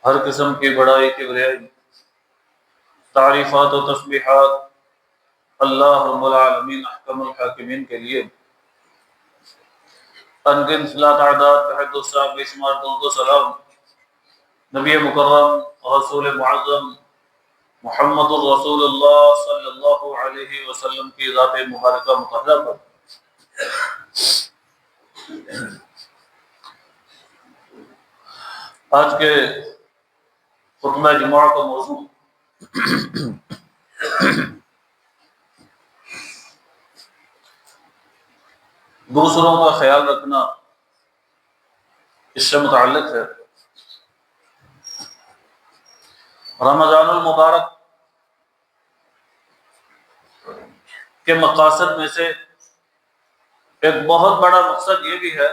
ہر قسم کی بڑائی کبریائی تعریفات و تسبیحات اللہ رب العالمین احکم الحاکمین کے لیے انگن لا تعداد بحد الصحاب بے شمار درود و سلام نبی مکرم رسول معظم محمد الرسول اللہ صلی اللہ علیہ وسلم کی ذات مبارکہ مطہرہ پر۔ آج کے خطبہ جمعہ کا موضوع دوسروں کا خیال رکھنا اس سے متعلق ہے۔ رمضان المبارک کے مقاصد میں سے ایک بہت بڑا مقصد یہ بھی ہے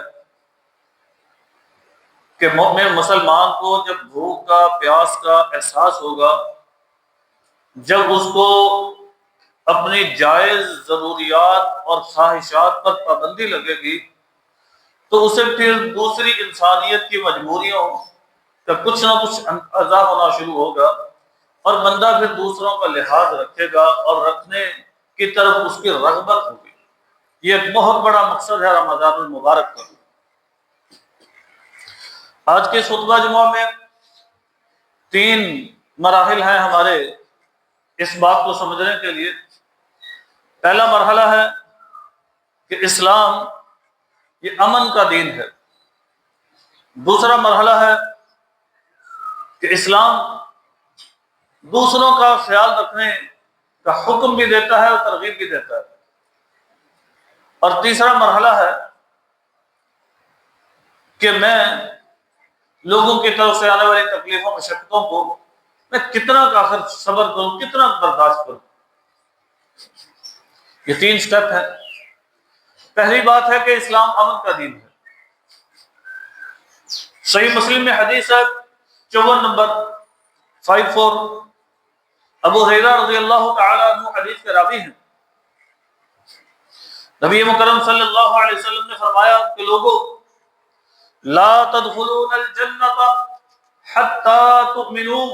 کہ مومن مسلمان کو جب بھوک کا پیاس کا احساس ہوگا، جب اس کو اپنی جائز ضروریات اور خواہشات پر پابندی لگے گی، تو اسے پھر دوسری انسانیت کی مجبوریوں کا کچھ نہ کچھ اندازہ ہونا شروع ہوگا اور بندہ پھر دوسروں کا لحاظ رکھے گا اور رکھنے کی طرف اس کی رغبت ہوگی۔ یہ ایک بہت بڑا مقصد ہے رمضان المبارک کا۔ آج کے خطبہ جمعہ میں 3 مراحل ہیں ہمارے اس بات کو سمجھنے کے لیے۔ پہلا مرحلہ ہے کہ اسلام یہ امن کا دین ہے۔ دوسرا مرحلہ ہے کہ اسلام دوسروں کا خیال رکھنے کا حکم بھی دیتا ہے اور ترغیب بھی دیتا ہے۔ اور تیسرا مرحلہ ہے کہ میں لوگوں کی طرف سے آنے والی تکلیفوں مشقتوں کو میں کتنا آخر صبر کروں، کتنا برداشت کروں۔ یہ 3 سٹیپ ہیں۔ پہلی بات ہے کہ اسلام امن کا دین ہے۔ صحیح مسلم میں حدیث ہے 54 نمبر 54، ابو ہریرہ رضی اللہ تعالی عنہ حدیث کے راوی ہیں۔ نبی مکرم صلی اللہ علیہ وسلم نے فرمایا کہ لوگوں لا تدخلون الجنت حتی تؤمنوا،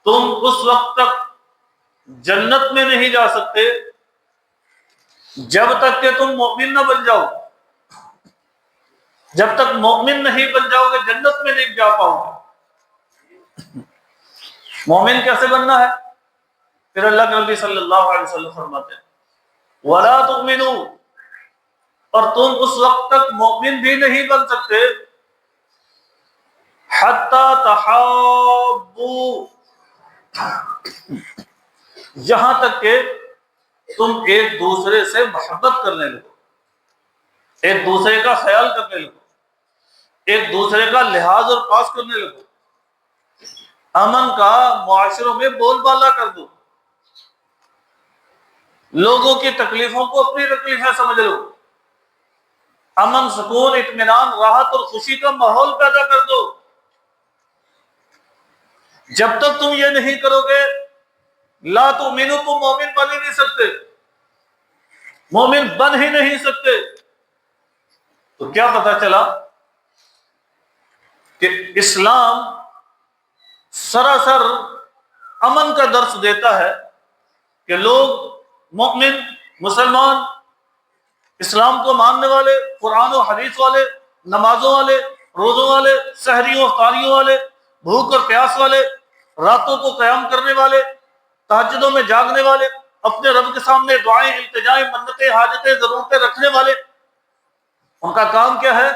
تم اس وقت تک جنت میں نہیں جا سکتے جب تک کہ تم مومن نہ بن جاؤ۔ جب تک مومن نہیں بن جاؤ گے جنت میں نہیں جا پاؤ گے۔ مومن کیسے بننا ہے؟ پھر اللہ کے نبی صلی اللہ علیہ وسلم فرماتے ہیں وَلَا تُؤْمِنُوا، اور تم اس وقت تک مومن بھی نہیں بن سکتے حَتَّى تَحَابُّوا، یہاں تک کہ تم ایک دوسرے سے محبت کرنے لگو، ایک دوسرے کا خیال کرنے لگو، ایک دوسرے کا لحاظ اور پاس کرنے لگو، امن کا معاشروں میں بول بالا کر دو، لوگوں کی تکلیفوں کو اپنی تکلیفیں سمجھ لو، امن سکون اطمینان راحت اور خوشی کا ماحول پیدا کر دو۔ جب تک تم یہ نہیں کرو گے لا تؤمنو، تم مومن بن ہی نہیں سکتے، مومن بن ہی نہیں سکتے۔ تو کیا پتہ چلا کہ اسلام سراسر امن کا درس دیتا ہے کہ لوگ مومن مسلمان اسلام کو ماننے والے، قرآن و حدیث والے، نمازوں والے، روزوں والے، سحریوں افطاریوں والے، بھوک اور پیاس والے، راتوں کو قیام کرنے والے، تہجدوں میں جاگنے والے، اپنے رب کے سامنے دعائیں التجائیں منتیں حاجتیں ضرورتیں رکھنے والے، ان کا کام کیا ہے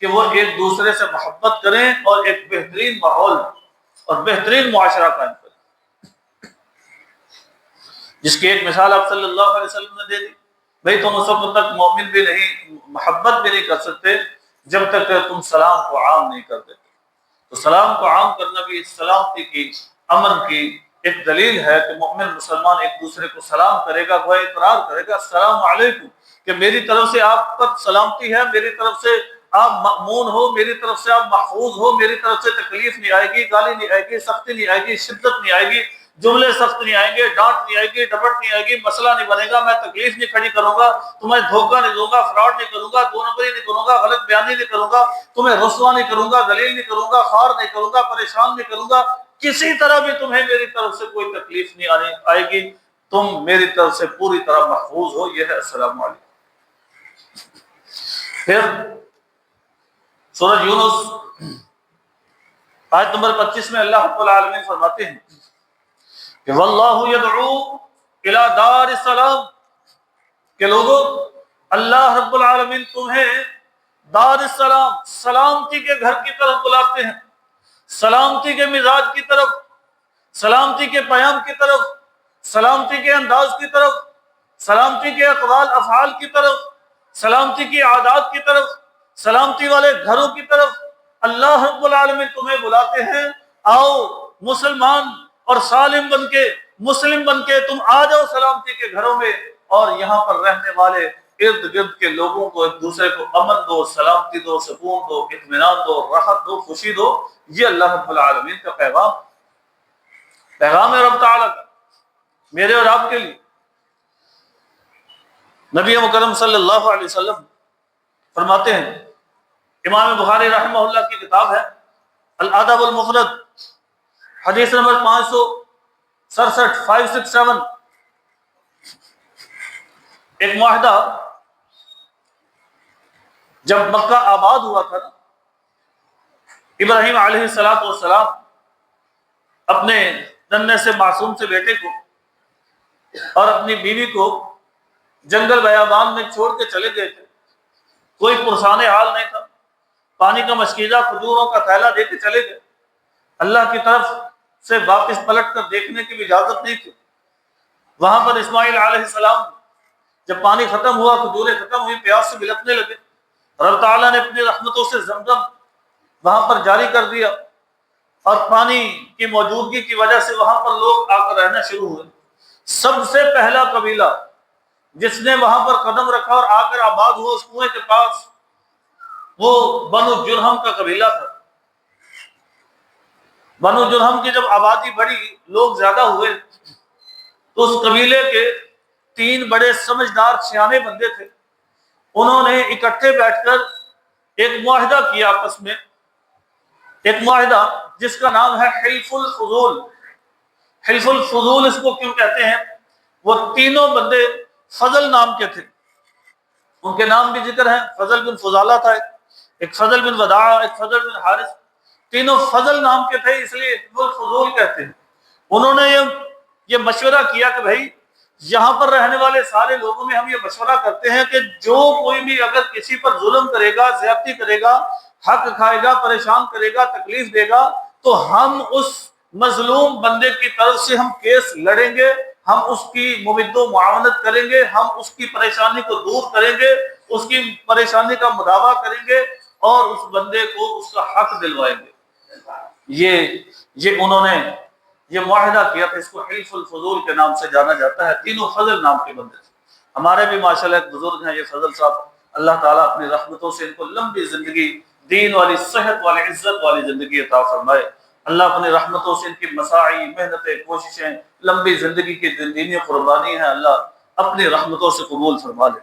کہ وہ ایک دوسرے سے محبت کریں اور ایک بہترین ماحول اور بہترین معاشرہ قائم کریں، جس کی ایک مثال آپ صلی اللہ علیہ وسلم نے دے دی۔ بھئی تم اس وقت تک مومن بھی نہیں، محبت بھی نہیں کر سکتے جب تک کہ تم سلام کو عام نہیں کر دیتے۔ تو سلام کو عام کرنا بھی سلامتی کی، امن کی ایک دلیل ہے کہ مومن مسلمان ایک دوسرے کو سلام کرے گا، وہ اقرار کرے گا السلام علیکم، کہ میری طرف سے آپ پر سلامتی ہے، میری طرف سے آپ مأمون ہو، میری طرف سے آپ محفوظ ہو، میری طرف سے تکلیف نہیں آئے گی، گالی نہیں آئے گی، سختی نہیں آئے گی، شدت نہیں آئے گی، جملے سخت نہیں آئیں گے، ڈانٹ نہیں آئے گی، ڈپٹ نہیں آئے گی، مسئلہ نہیں بنے گا، میں تکلیف نہیں کھڑی کروں گا، تمہیں دھوکہ نہیں دوں گا، فراڈ نہیں کروں گا، دو نمبری نہیں کروں گا، غلط بیانی نہیں کروں گا، تمہیں رسوا نہیں کروں گا، ذلیل نہیں کروں گا، خوار نہیں کروں گا، پریشان نہیں کروں گا، کسی طرح بھی تمہیں میری طرف سے کوئی تکلیف نہیں آئے گی، تم میری طرف سے پوری طرح محفوظ ہو۔ یہ ہے السلام علیکم۔ پھر سورہ یونس آیت نمبر 25 میں اللہ رب العالمین فرماتے ہیں کہ واللہ یدعو الی دار السلام، کہ لوگوں اللہ رب العالمین تمہیں دار السلام، سلامتی کے گھر کی طرف بلاتے ہیں، سلامتی کے مزاج کی طرف، سلامتی کے پیام کی طرف، سلامتی کے انداز کی طرف، سلامتی کے اقوال افعال کی طرف، سلامتی کی عادات کی طرف، سلامتی والے گھروں کی طرف اللہ رب العالمین تمہیں بلاتے ہیں، آؤ مسلمان اور سالم بن کے، مسلم بن کے تم آ جاؤ سلامتی کے گھروں میں، اور یہاں پر رہنے والے ارد گرد کے لوگوں کو ایک دوسرے کو امن دو، سلامتی دو، سکون دو، اطمینان دو، راحت دو، خوشی دو۔ یہ اللہ رب العالمین کا پیغام ہے رب تعالیٰ کا میرے اور آپ کے لیے۔ نبی مکرم صلی اللہ علیہ وسلم فرماتے ہیں، امام بخاری رحمہ اللہ کی کتاب ہے الادب المفرد، حدیث نمبر 567 567، ایک معاہدہ جب مکہ آباد ہوا تھا، ابراہیم علیہ السلام اپنے ننھے سے معصوم سے بیٹے کو اور اپنی بیوی کو جنگل بیابان میں چھوڑ کے چلے گئے تھے، کوئی پرسان حال نہیں تھا، پانی کا مشکیزہ کھجوروں کا تھیلا دے کے چلے گئے، اللہ کی طرف سے واپس پلٹ کر دیکھنے کی بھی اجازت نہیں تھی۔ وہاں پر اسماعیل علیہ السلام جب پانی ختم ہوا، کھجوریں ختم ہوئی، پیاس سے بلکنے لگے، رب تعالیٰ نے اپنی رحمتوں سے زمزم وہاں پر جاری کر دیا، اور پانی کی موجودگی کی وجہ سے وہاں پر لوگ آ کر رہنا شروع ہوئے۔ سب سے پہلا قبیلہ جس نے وہاں پر قدم رکھا اور آ کر آباد ہوا اس کنویں کے پاس، وہ بنو جرہم کا قبیلہ تھا۔ بنو جرہم کی جب آبادی بڑی، لوگ زیادہ ہوئے، تو اس قبیلے کے 3 بڑے سمجھدار سیانے بندے تھے، انہوں نے اکٹھے بیٹھ کر ایک معاہدہ کیا آپس میں، ایک معاہدہ جس کا نام ہے حلف الفضول۔ حلف الفضول اس کو کیوں کہتے ہیں؟ وہ تینوں بندے فضل نام کے تھے، ان کے نام بھی ذکر ہیں، فضل بن فضالہ تھا، ایک فضل بن وداع، ایک فضل بن حارث، تینوں فضل نام کے تھے، اس لیے حلف الفضول کہتے ہیں۔ انہوں نے یہ مشورہ کیا کہ بھائی یہاں پر رہنے والے سارے لوگوں میں ہم یہ مشورہ کرتے ہیں کہ جو کوئی بھی اگر کسی پر ظلم کرے گا، زیادتی کرے گا، حق کھائے گا، پریشان کرے گا، تکلیف دے گا، تو ہم اس مظلوم بندے کی طرف سے ہم کیس لڑیں گے، ہم اس کی ممد و معاونت کریں گے، ہم اس کی پریشانی کو دور کریں گے، اس کی پریشانی کا مداوع کریں گے، اور اس بندے کو اس کا حق دلوائیں گے۔ یہ انہوں نے یہ معاہدہ کیا تھا، اس کو حلف الفضول کے نام سے جانا جاتا ہے۔ تینوں فضل نام کے بندے تھے۔ ہمارے بھی ماشاءاللہ ایک بزرگ ہیں، یہ فضل صاحب، اللہ تعالیٰ اپنی رحمتوں سے ان کو لمبی زندگی، دین والی، صحت والی، عزت والی زندگی عطا فرمائے۔ اللہ اپنی رحمتوں سے ان کی مساعی، محنتیں، کوششیں، لمبی زندگی کی دینی قربانی ہیں، اللہ اپنی رحمتوں سے قبول فرما لے۔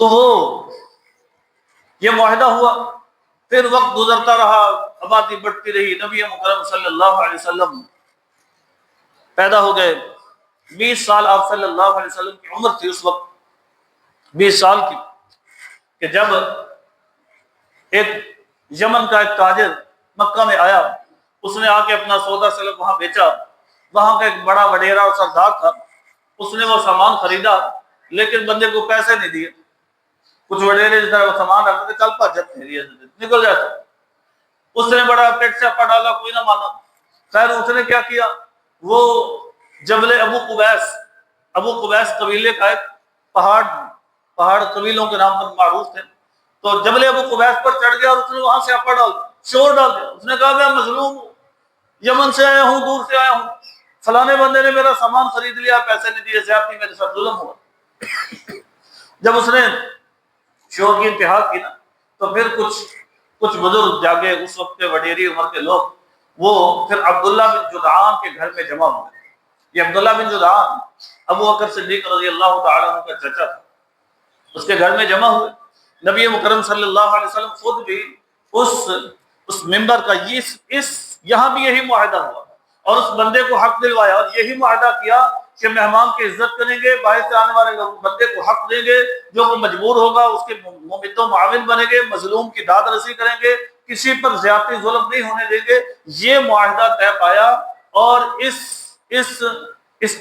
تو وہ یہ معاہدہ ہوا، پھر وقت گزرتا رہا، آبادی بڑھتی رہی، نبی مکرم صلی اللہ علیہ وسلم پیدا ہو گئے۔ 20 سال آپ صلی اللہ علیہ وسلم کی عمر تھی اس وقت، 20 سال کی، کہ جب ایک یمن کا ایک تاجر مکہ میں آیا، اس نے آ کے اپنا سودا سلب وہاں بیچا، وہاں کا ایک بڑا وڈیرا اور سردار تھا، اس نے وہ سامان خریدا لیکن بندے کو پیسے نہیں دیے۔ کچھ وڈیرے جس طرح وہ سامان رکھتے تھے، چل پا جب نکل جاتا، اس نے بڑا پیٹ سے ڈالا، کوئی نہ مانا۔ خیر اس نے کیا کیا، وہ جبل ابو قبیس قبیلے کا ایک پہاڑ قبیلوں کے نام پر معروف تھے، تو جبل ابو قبیس پر چڑھ گیا اور اس نے وہاں سے اپڑ ڈال شور ڈال دیا۔ اس نے کہا میں مظلوم ہوں، یمن سے آیا ہوں، دور سے آیا ہوں، فلانے بندے نے میرا سامان خرید لیا، پیسے نہیں دیے، زیادتی میرے ساتھ ظلم ہوا۔ جب اس نے شور کی انتہا کی نا، تو پھر کچھ بزرگ جاگے، اس وقت کے وڈیری عمر کے لوگ، وہ پھر عبداللہ بن جدعان کے گھر میں جمع ہوئے. یہ عبداللہ بن جدعان ابو بکر صدیق رضی اللہ تعالیٰ عنہ کا چچا تھا. اس کے گھر میں جمع ہوئے. نبی مکرم صلی اللہ علیہ وسلم خود بھی اس ممبر کا یہاں بھی یہی معاہدہ ہوا اور اس بندے کو حق دلوایا اور یہی معاہدہ کیا کہ مہمان کی عزت کریں گے, باہر سے آنے والے بندے کو حق دیں گے, جو وہ مجبور ہوگا اس کے ممد و معاون بنیں گے, مظلوم کی داد رسی کریں گے, کسی پر زیادتی ظلم نہیں ہونے دیں گے. یہ معاہدہ طے پایا اور اس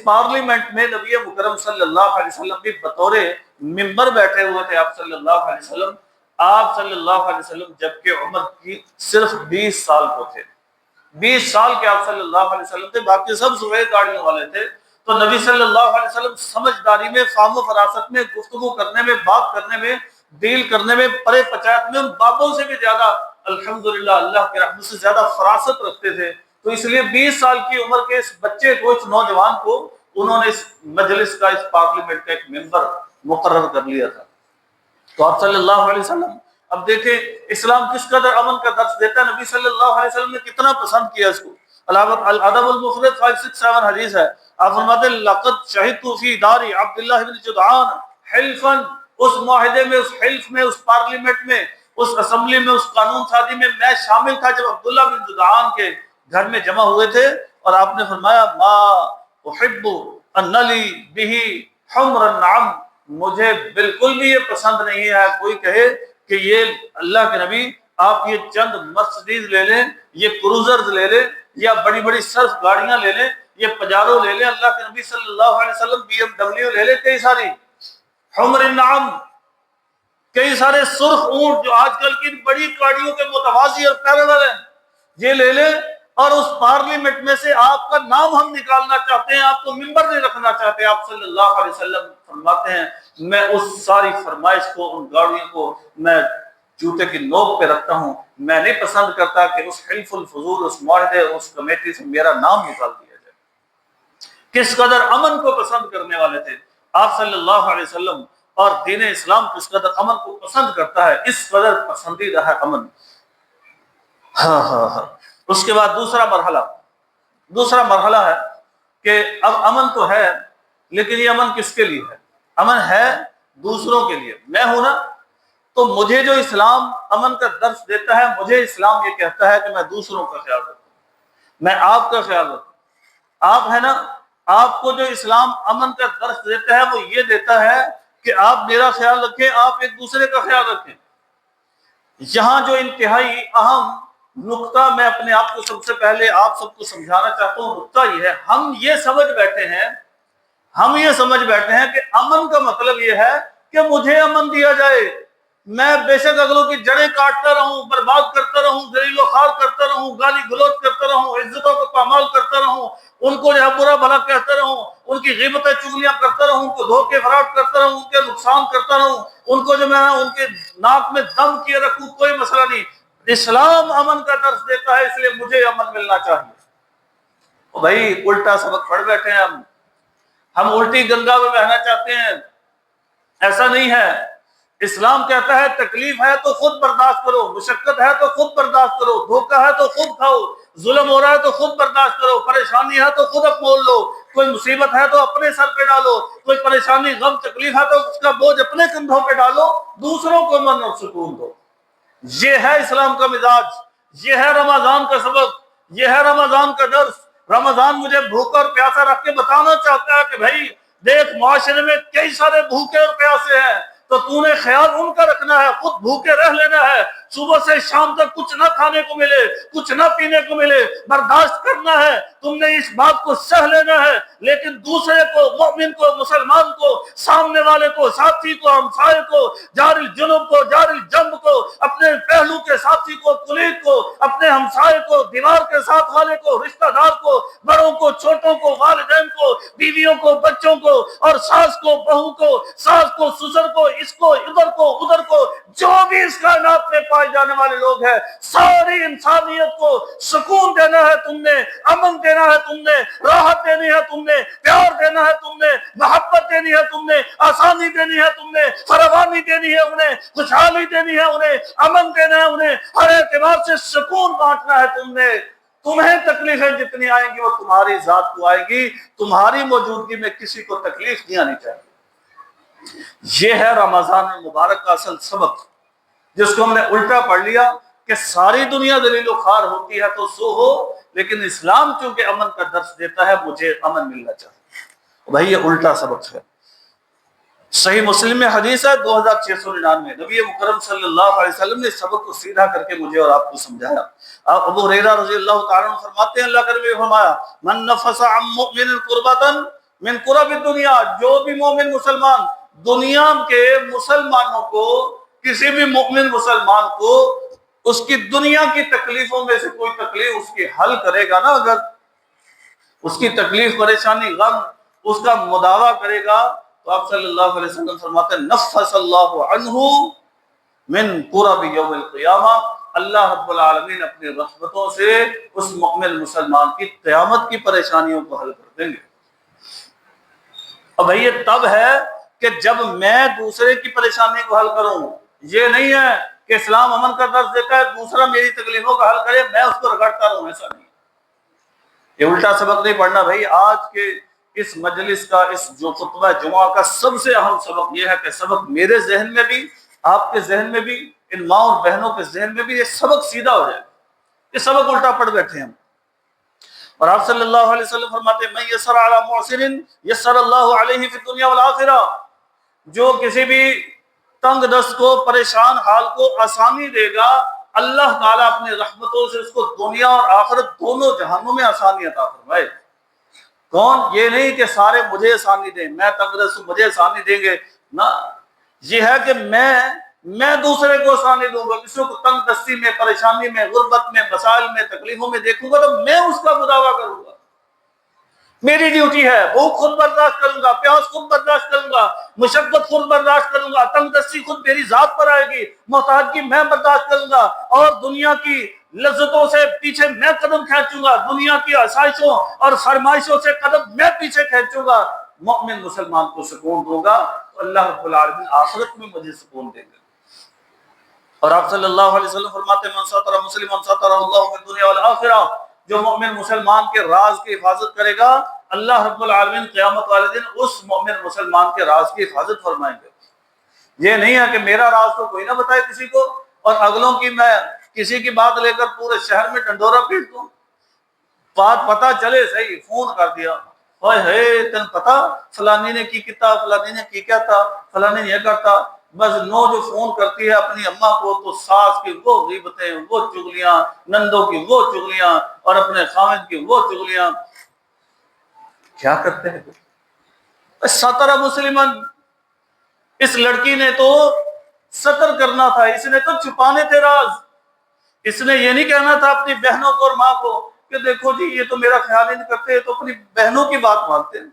پارلیمنٹ میں نبی مکرم صلی اللہ علیہ وسلم بھی بطور ممبر بیٹھے ہوئے تھے. آپ صلی اللہ علیہ وسلم جبکہ عمر کی صرف 20 سال کو تھے. 20 سال کے آپ صلی اللہ علیہ وسلم تھے, باقی سب سفید داڑھیوں والے تھے. تو نبی صلی اللہ علیہ وسلم سمجھداری میں, فہم و فراست میں, گفتگو کرنے میں, بات کرنے میں, ڈیل کرنے میں, پرے پچایت میں ان بابوں سے بھی زیادہ الحمدللہ اللہ کے رحمت سے زیادہ فراست رکھتے تھے. تو اس لیے 20 سال کی عمر کے اس بچے کو, اس نوجوان کو انہوں نے اس مجلس کا, اس پارلیمنٹ کا ایک ممبر مقرر کر لیا تھا. تو آپ صلی اللہ علیہ وسلم اب دیکھیں اسلام کس قدر امن کا درس دیتا ہے. نبی صلی اللہ علیہ وسلم نے کتنا پسند کیا اس کو. الادب المفرد 567 حدیث ہے. آپ فرماتے ہیں لقد شہدت فی دار عبداللہ بن جدعان حلفا, اس معاہدے میں, اس حلف میں, اس پارلیمنٹ میں, اس اسمبلی میں, اس قانون سازی میں میں شامل تھا جب عبداللہ بن جدعان کے گھر میں جمع ہوئے تھے. اور آپ نے فرمایا ما احب ان لی بہ حمر النعم, مجھے بالکل بھی یہ پسند نہیں ہے کوئی کہے کہ یہ اللہ کے نبی آپ یہ چند مرسڈیز لے لیں, یہ کروزرز لے لیں, یا بڑی بڑی سرف گاڑیاں لے لیں, یہ پجارو لے لیں. اللہ کے نبی صلی اللہ علیہ وسلم BMW لے لیں, کئی ساری حمر النعم, کئی سارے سرخ اونٹ جو آج کل کی بڑی گاڑیوں کے متوازی اور پیرالل ہیں, یہ لے لیں. اور اس پارلیمنٹ میں سے آپ کا نام ہم نکالنا چاہتے ہیں, آپ کو ممبر نہیں رکھنا چاہتے. آپ صلی اللہ علیہ وسلم فرماتے ہیں میں اس ساری فرمائش کو, ان گاڑیوں کو میں جوتے کی نوک پہ رکھتا ہوں. میں نہیں پسند کرتا کہ اس حلف الفضول, اس معاہدے, اس کمیٹی سے میرا نام نکال دیا جائے. کس قدر امن کو پسند کرنے والے تھے آپ صلی اللہ علیہ وسلم, اور دین اسلام کس قدر امن کو پسند کرتا ہے, اس قدر پسندیدہ ہے امن. ہاں. اس کے بعد دوسرا مرحلہ ہے کہ اب امن تو ہے, لیکن یہ امن کس کے لیے ہے؟ امن ہے دوسروں کے لیے. میں ہوں نا, تو مجھے جو اسلام امن کا درس دیتا ہے, مجھے اسلام یہ کہتا ہے کہ میں دوسروں کا خیال رکھوں, میں آپ کا خیال رکھوں. آپ ہے نا, آپ کو جو اسلام امن کا درس دیتا ہے وہ یہ دیتا ہے کہ آپ میرا خیال رکھیں, آپ ایک دوسرے کا خیال رکھیں. یہاں جو انتہائی اہم نقطہ میں اپنے آپ کو سب سے پہلے آپ سب کو سمجھانا چاہتا ہوں, نقطہ یہ ہے, ہم یہ سمجھ بیٹھے ہیں کہ امن کا مطلب یہ ہے کہ مجھے امن دیا جائے, میں بے شک اگلوں کی جڑیں کاٹتا رہوں, برباد کرتا رہوں, ذلیل و خوار کرتا رہوں, گالی گلوچ کرتا رہوں, عزتوں کو پامال کرتا رہوں, ان کو جو ہے برا بھلا کہتا رہوں, ان کی غیبتیں چغلیاں کرتا رہوں, ان کو دھوکے فراڈ کرتا رہوں, ان کے نقصان کرتا رہوں, ان کو جو میں ان کے ناک میں دم کیے رکھوں, کوئی مسئلہ نہیں. اسلام امن کا درس دیتا ہے, اس لیے مجھے امن ملنا چاہیے. بھائی الٹا سبق پڑھ بیٹھے ہیں ہم الٹی گنگا میں بہنا چاہتے ہیں. ایسا نہیں ہے. اسلام کہتا ہے تکلیف ہے تو خود برداشت کرو, مشقت ہے تو خود برداشت کرو, دھوکہ ہے تو خود کھاؤ, ظلم ہو رہا ہے تو خود برداشت کرو, پریشانی ہے تو خود مول لو, کوئی مصیبت ہے تو اپنے سر پہ ڈالو, کوئی پریشانی غم تکلیف ہے تو اس کا بوجھ اپنے کندھوں پہ ڈالو, دوسروں کو امن اور سکون دو. یہ ہے اسلام کا مزاج, یہ ہے رمضان کا سبق, یہ ہے رمضان کا درس. رمضان مجھے بھوکا اور پیاسا رکھ کے بتانا چاہتا ہے کہ بھائی دیکھ, معاشرے میں کئی سارے بھوکے اور پیاسے ہیں, تو تو نے خیال ان کا رکھنا ہے, خود بھوکے رہ لینا ہے, صبح سے شام تک کچھ نہ کھانے کو ملے, کچھ نہ پینے کو ملے, برداشت کرنا ہے, تم نے اس بات کو سہ لینا ہے. لیکن دوسرے کو, مومن کو, مسلمان کو, سامنے والے کو, ساتھی کو, ہمسائے کو, جار الجنوب کو, جار الجنب کو, اپنے پہلو کے ساتھی کو, کلیگ کو, اپنے ہمسائے کو, دیوار کے ساتھ والے کو, رشتہ دار کو, بڑوں کو, چھوٹوں کو, والدین کو, بیویوں کو, بچوں کو, اور ساس کو, بہو کو, ساس کو, سسر کو, اس کو, ادھر کو, ادھر کو, جو بھی اس کائنات میں پائے جانے والے لوگ ہیں, ساری انسانیت کو سکون دینا ہے تم نے, امن دینا ہے تم نے, راحت دینی ہے تم نے, پیار دینا ہے تم نے, محبت دینی ہے تم نے, آسانی دینی ہے تم نے, فراوانی دینی ہے انہیں, خوشحالی دینی ہے انہیں, امن دینا ہے انہیں, ہر اعتبار سے سکون بانٹنا ہے تم نے. تمہیں تکلیفیں جتنی آئیں گی وہ تمہاری ذات کو آئے گی، تمہاری موجودگی میں کسی کو تکلیف نہیں آنی چاہیے۔ یہ ہے رمضان المبارک کا اصل سبق، جس کو ہم نے الٹا پڑھ لیا کہ ساری دنیا ذلیل و خوار ہوتی ہے تو سو ہو، لیکن اسلام چونکہ امن کا درس دیتا ہے مجھے امن ملنا چاہیے۔ بھائی یہ الٹا سبق ہے۔ صحیح مسلم میں حدیث ہے 2699، نبی مکرم صلی اللہ علیہ وسلم نے سبق کو سیدھا کر کے مجھے اور آپ کو سمجھایا۔ ابو ہریرہ رضی اللہ تعالیٰ عنہ فرماتے ہیں، اللہ کے نبی نے فرمایا من نفس عن مؤمن قربۃ من قرب الدنیا، جو بھی مومن مسلمان دنیا کے مسلمانوں کو، کسی بھی مومن مسلمان کو اس کی دنیا کی تکلیفوں میں سے کوئی تکلیف اس کی حل کرے گا نا، اگر اس کی تکلیف پریشانی غم اس کا مداوع کرے گا، تو آپ صلی اللہ علیہ وسلم فرماتے ہیں نفس اللہ عنہ من قرب یوم القیامہ، اللہ رب العالمین اپنی رحمتوں سے اس مؤمن مسلمان کی قیامت کی پریشانیوں کو حل کر دیں گے۔ اب یہ تب ہے کہ جب میں دوسرے کی پریشانی کو حل کروں، یہ نہیں ہے کہ اسلام امن کا درس دیتا ہے دوسرا میری تکلیفوں کا حل کرے میں اس کو رگڑتا رہوں، ایسا نہیں۔ یہ الٹا سبق نہیں پڑھنا بھائی۔ آج کے اس مجلس کا، اس جو خطبہ جمعہ کا سب سے اہم سبق یہ ہے کہ سبق میرے ذہن میں بھی، آپ کے ذہن میں بھی، ان ماں اور بہنوں کے ذہن میں بھی یہ سبق سیدھا ہو جائے۔ یہ سبق الٹا پڑھ بیٹھے ہم۔ اور آپ صلی اللہ علیہ وسلم فرماتے ہیں من یسر علی معسر یسر اللہ علیہ فی الدنیا والآخرہ، جو کسی بھی تنگ دست کو، پریشان حال کو آسانی دے گا، اللہ تعالیٰ اپنی رحمتوں سے اس کو دنیا اور آخرت دونوں جہانوں میں آسانی عطا فرمائے۔ کون؟ یہ نہیں کہ سارے مجھے آسانی دیں، میں تنگ دست مجھے آسانی دیں گے، نہ، یہ ہے کہ میں دوسرے کو آسانی دوں گا، کسی کو تنگ دستی میں، پریشانی میں، غربت میں، مسائل میں، تکلیفوں میں دیکھوں گا تو میں اس کا مداوع کروں گا۔ میری ڈیوٹی ہے، بھوک خود برداشت کروں گا، پیاس خود برداشت کروں گا، مشقت خود برداشت کروں گا، تنگ دستی خود میری ذات پر آئے گی، محتاجگی میں برداشت کروں گا، اور دنیا کی لذتوں سے پیچھے میں قدم کھینچوں گا، دنیا کی آسائشوں اور فرمائشوں سے قدم میں پیچھے کھینچوں گا، مومن مسلمان کو سکون دوں گا تو اللہ رب العالمین آخرت میں مجھے سکون دیں گے۔ اور آپ صلی اللہ علیہ وسلم فرماتے ہیں من ستر مسلما سترہ اللہ فی الدنیا والآخرہ، جو مومن مسلمان کے راز کی حفاظت کرے گا اللہ رب العالمین قیامت والے دن اس مومن مسلمان کے راز کی حفاظت فرمائیں گے۔ یہ نہیں ہے کہ میرا راز تو کوئی نہ بتائے کسی کو، اور اگلوں کی میں کسی کی بات لے کر پورے شہر میں ڈنڈورا پیٹ دوں، بات پتہ چلے صحیح، فون کر دیا، اوئے ہے تن پتا فلانی نے کی کتا، فلانی نے کی کیا تھا، فلانی نے یہ کرتا، بس نو جو فون کرتی ہے اپنی اماں کو تو ساس کی وہ غیبتیں، وہ چغلیاں، نندوں کی وہ چغلیاں، اور اپنے خامد کی وہ چغلیاں۔ کیا کرتے ہیں؟ سترہ مسلمان، اس لڑکی نے تو ستر کرنا تھا، اس نے تو چھپانے تھے راز، اس نے یہ نہیں کہنا تھا اپنی بہنوں کو اور ماں کو کہ دیکھو جی یہ تو میرا خیال ہی نہیں کرتے، تو اپنی بہنوں کی بات مانتے ہیں۔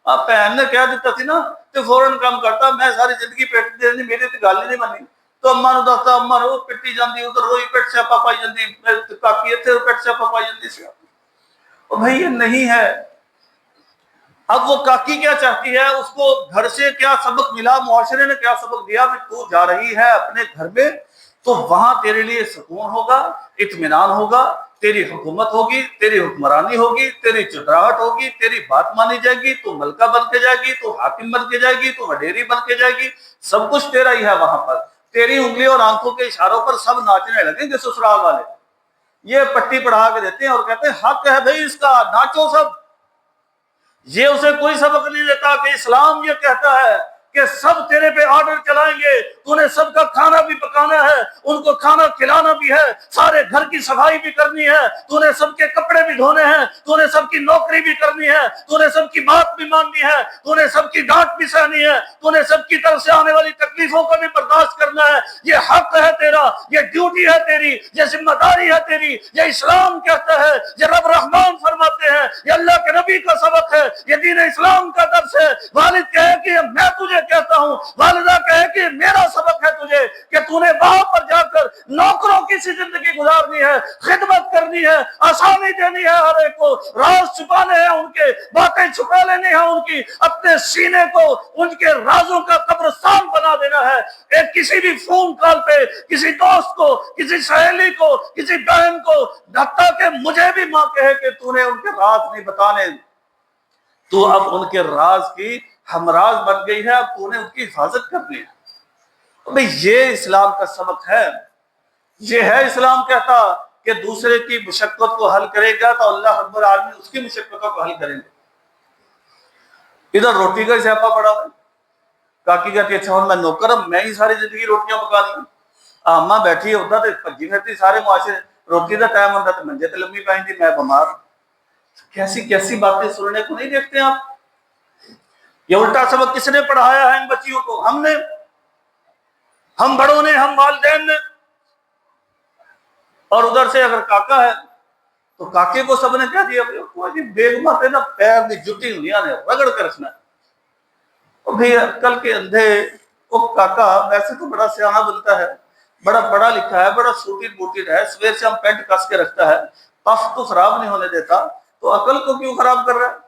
آپ بہن نے کہہ دیتا تھی نا تو فوراً کام کرتا، میں ساری زندگی پیٹ دے میری تو گل ہی نہیں بنی، تو اما نو دستا، اما رو پٹی جاندی، ادھر روئی پیٹ سیاپا پائی جاندی، کاکی اتنے پیٹ سیاپا پائی جاندی سی۔ اور بھائی یہ نہیں ہے۔ اب وہ کاکی کیا چاہتی ہے، اس کو گھر سے کیا سبق ملا، معاشرے نے کیا سبق دیا کہ تو جا رہی ہے اپنے گھر میں تو وہاں تیرے لیے سکون ہوگا، اطمینان ہوگا، تیری حکومت ہوگی، تیری حکمرانی ہوگی، تیری چتراہٹ ہوگی، تیری بات مانی جائے گی، تو ملکہ بن کے جائے گی، تو حاکم بن کے جائے گی، تو وڈیری بن کے جائے گی، سب کچھ تیرا ہی ہے وہاں پر۔ تیری انگلیوں اور آنکھوں کے اشاروں پر سب ناچنے لگیں گے سسرال والے، یہ پٹی پڑھا کے دیتے ہیں اور کہتے ہیں حق ہے بھائی اس کا، ناچو سب۔ یہ اسے کوئی سبق نہیں دیتا کہ اسلام یہ کہتا ہے کہ سب تیرے پہ آرڈر چلائیں گے، تو نے سب کا کھانا بھی پکانا ہے، ان کو کھانا کھلانا بھی ہے، سارے گھر کی صفائی بھی کرنی ہے، تو نے سب کے کپڑے بھی دھونے ہیں، تو نے سب کی نوکری بھی کرنی ہے، تو نے سب کی بات بھی ماننی ہے، تو نے سب کی ڈانٹ بھی سہنی ہے، تو نے سب کی طرف سے آنے والی تکلیفوں کو بھی برداشت کرنا ہے۔ یہ حق ہے تیرا، یہ ڈیوٹی ہے تیری، یہ ذمہ داری ہے تیری، یہ اسلام کہتا ہے، یہ رب رحمان فرماتے ہیں، یہ اللہ کے نبی کا سبق ہے، یہ دین اسلام کا درس ہے۔ والد کہے کہ میں تجھے کہتا ہوں، والدہ کہے کہ میرا سبق ہے تجھے، کہ تو نے وہاں پر جا کر نوکروں کی سی زندگی گزارنی ہے، خدمت کرنی ہے، آسانی دینی ہے ہر ایک کو، راز چھپانے ہیں ان کے، باتیں چھپا لینی ہے ان کی، اپنے سینے کو ان کے رازوں کا قبرستان بنا دینا ہے۔ ایک کسی بھی فون کال پہ کسی دوست کو، کسی سہیلی کو، کسی بہن کو، حتیٰ کہ مجھے بھی ماں کہے کہ تو نے ان کے راز نہیں بتانے، تو اب ان کے راز کی ہمراز بن گئی ہے، اب تو نے ان کی حفاظت کرنی ہے۔ بھئی یہ اسلام کا سبق ہے، یہ ہے اسلام کہتا کہ دوسرے کی مشقت کو حل کرے گا تو اللہ رب العالمین اس کی مشقتوں کو حل کریں گے۔ ادھر روٹی کا سیاپا پڑا ہے، کاکی کہتی ہے اچھا میں نوکرم، میں ہی ساری زندگی روٹیاں پکانی ہیں، اماں بیٹھی ہوتا تو پجی پھرتی سارے معاشرے، روٹی کا ٹائم ہوتا تو منجے تے لمبی پائیں دی، میں بیمار۔ کیسی کیسی باتیں سننے کو نہیں دیکھتے آپ؟ یہ الٹا سبق کس نے پڑھایا ہے ان بچیوں کو؟ ہم نے، ہم بڑوں نے، ہم والدین نے۔ اور ادھر سے اگر کاکا ہے تو کاکے کو سب نے کہہ دیا کوئی بیگما تے نا پیر دی جٹی دنیا نے رگڑ کے رکھنا ہے۔ اور بھئی کل کے اندھے وہ کاکا ویسے تو بڑا سیاح بنتا ہے، بڑا پڑھا لکھا ہے، بڑا سوٹیڈ بوٹیڈ ہے، سویر سے ہم پینٹ کس کے رکھتا ہے، پف تو خراب نہیں ہونے دیتا، تو عقل کو کیوں خراب کر رہا ہے؟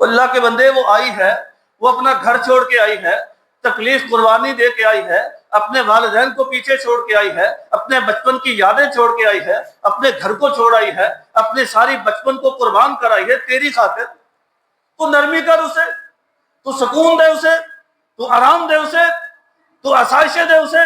اللہ کے بندے وہ آئی ہے، وہ اپنا گھر چھوڑ کے آئی ہے، تکلیف قربانی دے کے آئی ہے، اپنے والدین کو پیچھے چھوڑ کے آئی ہے، اپنے بچپن کی یادیں چھوڑ کے آئی ہے، اپنے گھر کو چھوڑ آئی ہے، اپنے ساری بچپن کو قربان کر آئی ہے تیری خاطر۔ تو نرمی کر اسے، تو سکون دے اسے، تو آرام دے اسے، تو آسائشیں دے اسے،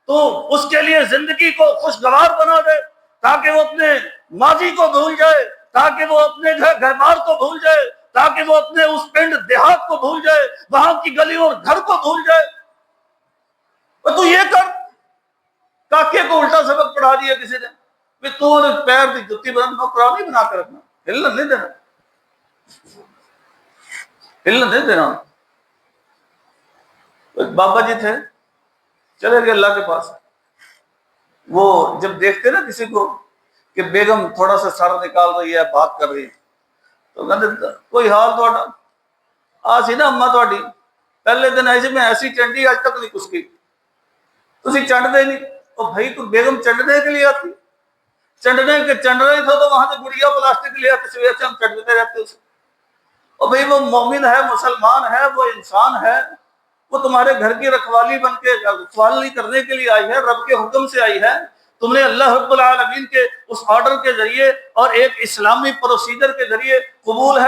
تو اس کے لیے زندگی کو خوشگوار بنا دے تاکہ وہ اپنے ماضی کو بھول جائے، تاکہ وہ اپنے گھر بار کو بھول جائے، تاکہ وہ اپنے اس پنڈ دیہات کو بھول جائے، وہاں کی گلیوں اور گھر کو بھول جائے۔ اور تو یہ کر، کاکے کو الٹا سبق پڑھا دیا کسی نے، تو پیر کی جتی بنا نوکرانی بنا کر رکھنا، ہلن نہیں دینا، ہلن نہیں دینا۔ ایک بابا جی تھے، چلے گئے اللہ کے پاس، وہ جب دیکھتے نا کسی کو کہ بیگم تھوڑا سا سر نکال رہی ہے، بات کر رہی ہے، تو کہتے کوئی حال تھوڑا آ سی نا اما تھوڑی پہلے دن ایسے میں ایسی چنڈی آج تک نہیں کس کی، تسی چنڈ دے نہیں۔ اور بھائی تو بیگم چنڈنے کے لیے آتی، چنڈنے کے چنڈنا ہی تھا تو وہاں سے گڑیا پلاسٹک لے آتے، سویر سے ہم چنڈتے رہتے اسے۔ اور بھائی وہ مومن ہے، مسلمان ہے، وہ انسان ہے، وہ تمہارے گھر کی رکھوالی بن کے رکھوالی کرنے کے لیے آئی ہے، رب کے حکم سے آئی ہے۔ تم نے اللہ رب العالمین کے اس آرڈر کے ذریعے اور ایک اسلامی پروسیجر کے ذریعے قبول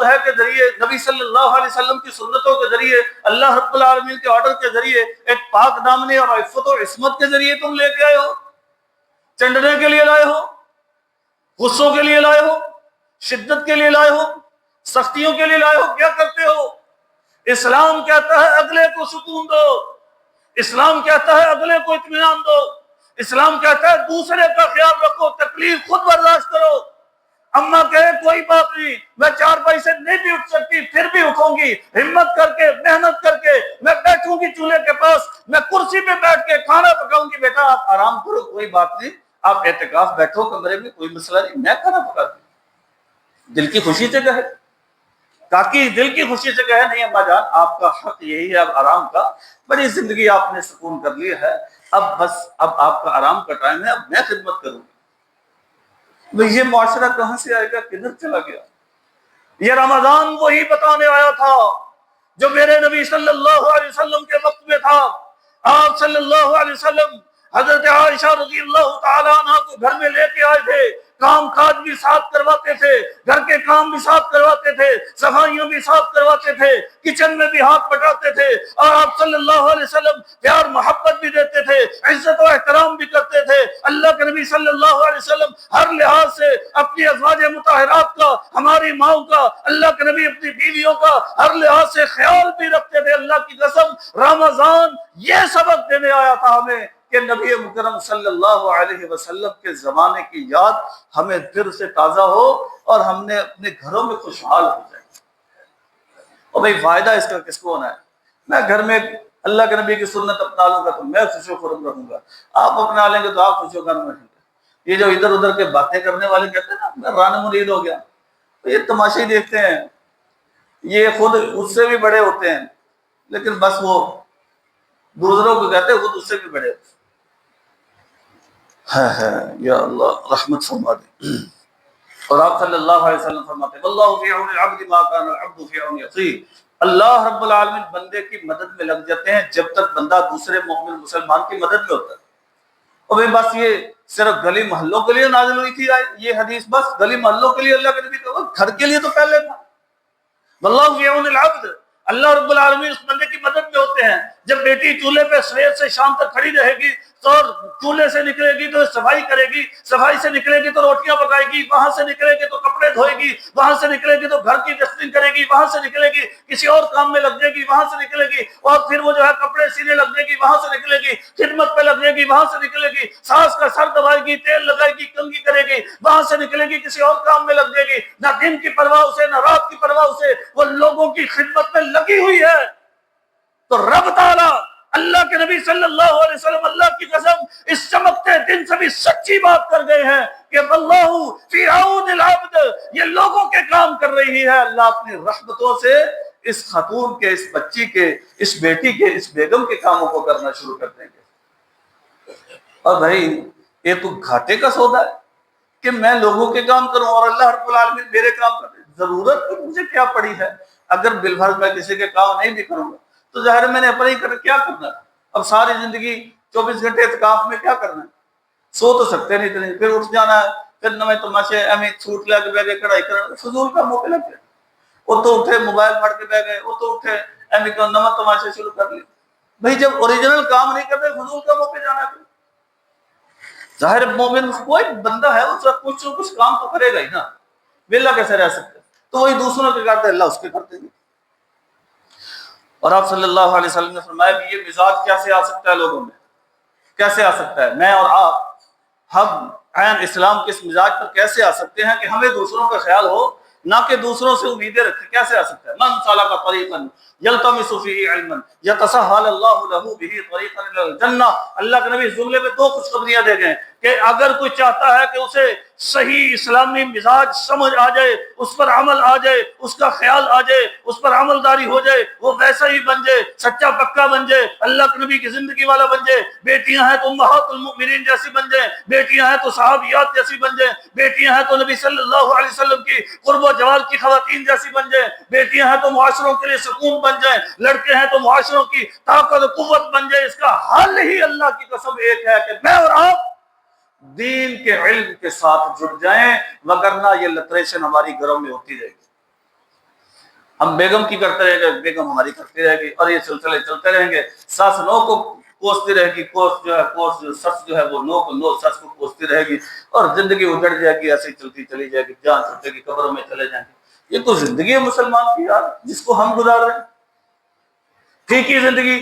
ہے کے ذریعے، نبی صلی اللہ علیہ وسلم کی سنتوں کے ذریعے، اللہ رب العالمین کے آرڈر کے ذریعے، ایک پاک دامنی اور عفت و عصمت کے ذریعے تم لے کے آئے ہو، چنڈنے کے لیے لائے ہو، غصوں کے لیے لائے ہو، شدت کے لیے لائے ہو، سختیوں کے لیے لائے ہو، کیا کرتے ہو؟ اسلام کہتا ہے اگلے کو سکون دو، اسلام کہتا ہے اگلے کو اطمینان دو، اسلام کہتا ہے دوسرے کا خیال رکھو، تکلیف خود برداشت کرو۔ اما کہے کوئی بات نہیں، میں 4 پیسے نہیں بھی اٹھ سکتی پھر بھی اٹھوں گی، ہمت کر کے، محنت کر کے میں بیٹھوں گی چولہے کے پاس، میں کرسی پہ بیٹھ کے کھانا پکاؤں گی، بیٹا آپ آرام کرو کوئی بات نہیں، آپ اعتکاف بیٹھو کمرے میں، کوئی مسئلہ نہیں، میں کھانا پکاتی ہوں۔ دل کی خوشی سے کہے، کاکی دل کی خوشی سے کہے نہیں اما جان آپ کا حق یہی ہے، اب آرام کا، بڑی زندگی آپ نے سکون کر لی ہے، اب بس اب آپ کا آرام کا ٹائم ہے، اب میں خدمت کروں گی۔ یہ معاشرہ کہاں سے آئے گا، کدھر چلا گیا؟ یہ رمضان وہی بتانے آیا تھا جو میرے نبی صلی اللہ علیہ وسلم کے وقت میں تھا۔ آپ صلی اللہ علیہ وسلم حضرت عائشہ رضی اللہ تعالیٰ عنہ کو گھر میں لے کے آئے تھے، کام کاج بھی ساتھ کرواتے تھے، گھر کے کام بھی ساتھ کرواتے تھے، صفائیوں بھی ساتھ کرواتے تھے، کچن میں بھی ہاتھ بٹاتے تھے، اور آپ صلی اللہ علیہ وسلم پیار محبت بھی دیتے تھے، عزت و احترام بھی کرتے تھے۔ اللہ کے نبی صلی اللہ علیہ وسلم ہر لحاظ سے اپنی ازواج مطہرات کا، ہماری ماؤں کا، اللہ کے نبی اپنی بیویوں کا ہر لحاظ سے خیال بھی رکھتے تھے۔ اللہ کی قسم رمضان یہ سبق دینے آیا تھا ہمیں کہ نبی مکرم صلی اللہ علیہ وسلم کے زمانے کی یاد ہمیں پھر سے تازہ ہو اور ہم نے اپنے گھروں میں خوشحال ہو جائے۔ اور بھائی فائدہ اس کا کس کو ہونا ہے؟ میں گھر میں اللہ کے نبی کی سنت اپنا لوں گا تو میں خوش و خرم رہوں گا، آپ اپنا لیں گے تو آپ خوش و خرم رہیں گے۔ یہ جو ادھر ادھر کے باتیں کرنے والے کہتے ہیں نا میں ران مرید ہو گیا، تو یہ تماشے دیکھتے ہیں، یہ خود اس سے بھی بڑے ہوتے ہیں، لیکن بس وہ دوسروں کو کہتے ہیں خود اس سے بھی بڑے ہوتے ہیں۔ ہے یا اللہ رحمت فرما دے۔ اور آپ صلی اللہ علیہ وسلم فرماتے ہیں واللہ فی عون العبد ما کان العبد فی عون اخیہ، اللہ رب العالمین بندے کی مدد میں لگ جاتے ہیں جب تک بندہ دوسرے مومن مسلمان کی مدد میں ہوتا ہے۔ اور بس یہ صرف گلی محلوں کے لیے نازل ہوئی تھی یہ حدیث؟ بس گلی محلوں کے لیے اللہ کے نبی کا گھر کے لیے تو پہلے تھا۔ واللہ فی عون العبد، اللہ رب العالمین اس بندے کی مدد میں ہوتے ہیں۔ جب بیٹی چولہے پہ سویر سے شام تک کھڑی رہے گی تو چولہے سے نکلے گی تو صفائی کرے گی، صفائی سے نکلے گی تو روٹیاں پکائے گی، وہاں سے نکلے گی تو کپڑے دھوئے گی، وہاں سے نکلے گی تو گھر کی ڈسٹنگ کرے گی، وہاں سے نکلے گی کسی اور کام میں لگ جائے گی، وہاں سے نکلے گی اور پھر وہ جو ہے کپڑے سینے لگ جائے گی، وہاں سے نکلے گی خدمت پہ لگ جائے گی، وہاں سے نکلے گی ساس کا سر دبائے گی، تیل لگائے گی، کنگھی کرے گی، وہاں سے نکلے گی کسی اور کام میں لگ جائے گی۔ نہ دن کی پرواہ اسے، نہ رات کی پرواہ اسے، وہ لوگوں کی خدمت میں لگی ہوئی ہے۔ تو رب تعالی اللہ کے نبی صلی اللہ علیہ وسلم اللہ کی قسم اس چمکتے دن سے بھی سچی بات کر گئے ہیں کہ اللہ فی عون العبد، یہ لوگوں کے کام کر رہی ہے، اللہ اپنی رحمتوں سے اس خاتون کے، اس بچی کے، اس بیٹی کے، اس بیگم کے کاموں کو کرنا شروع کر دیں گے۔ اور بھائی یہ تو گھاٹے کا سودا ہے کہ میں لوگوں کے کام کروں اور اللہ رب العالمین میرے کام کرے۔ ضرورت تو مجھے کیا پڑی ہے؟ اگر بالفرض میں کسی کے کام نہیں بھی کروں گا تو ظاہر میں نے اپنا ہی کیا کرنا ہے؟ اب ساری زندگی 24 گھنٹے اعتکاف میں کیا کرنا ہے؟ سو تو سکتے نہیں، پھر اٹھ جانا ہے، پھر نمے تماشے ایویں چھوٹ لے کے بہ گئے، کڑھائی کرنا، فضول کا موقع لگ گیا۔ وہ تو اٹھے موبائل پھڑ کے بہ گئے، وہ تو اٹھے ایویں نمے تماشے شروع کر لیے۔ بھائی جب اوریجنل کام نہیں کرتے فضول کا موقع جانا ہے۔ ظاہر مومن کوئی بندہ ہے اس وقت کچھ نہ کچھ کام تو کرے گا ہی نا، ویلا کیسے رہ سکتے؟ تو وہی دوسروں کے کرتے اللہ اس کے کرتے ہیں۔ اور آپ صلی اللہ علیہ وسلم نے فرمایا کہ یہ مزاج کیسے آ سکتا ہے لوگوں میں، کیسے آ سکتا ہے؟ میں اور آپ ہم عین اسلام کے اس مزاج پر کیسے آ سکتے ہیں کہ ہمیں دوسروں کا خیال ہو نہ کہ دوسروں سے امیدیں رکھیں؟ کیسے آ سکتا ہے؟ من سلک طریقا یلتمس فیہ علما یتسہل اللہ لہ بہ طریقا الی الجنہ، اللہ کے نبی اس جملے میں 2 خوشخبریاں دے گئے کہ اگر کوئی چاہتا ہے کہ اسے صحیح اسلامی مزاج سمجھ آ جائے، اس پر عمل آ جائے، اس کا خیال آ جائے، اس پر عملداری ہو جائے، وہ ویسا ہی بن جائے، سچا پکا بن جائے، اللہ کے نبی کی زندگی والا بن جائے، بیٹیاں ہیں تو امہات المؤمنین جیسی بن جائیں، بیٹیاں ہیں تو صحابیات جیسی بن جائیں، بیٹیاں ہیں تو نبی صلی اللہ علیہ وسلم کی قرب و جوال کی خواتین جیسی بن جائیں، بیٹیاں ہیں تو معاشروں کے لیے سکون بن جائیں، لڑکے ہیں تو معاشروں کی طاقت و قوت بن جائے۔ اس کا حل ہی اللہ کی قسم ایک ہے کہ میں اور آپ دین کے علم کے ساتھ جڑ جائیں، وگرنہ یہ لٹریشن ہماری گھروں میں ہوتی رہے گی۔ ہم بیگم کی کرتے رہیں گے، بیگم ہماری کرتی رہے گی، اور یہ سلسلے چلتے رہیں گے۔ ساس نو کو کوستی رہے گی، سس جو ہے وہ نو کو، نو سس کو کوستی رہے گی، اور زندگی اجڑ جائے گی، ایسے چلتی چلی جائے گی، جان چھوٹے گی، قبروں میں چلے جائیں گے۔ یہ تو زندگی ہے مسلمان کی یار، جس کو ہم گزار رہے ہیں۔ پھیکی زندگی،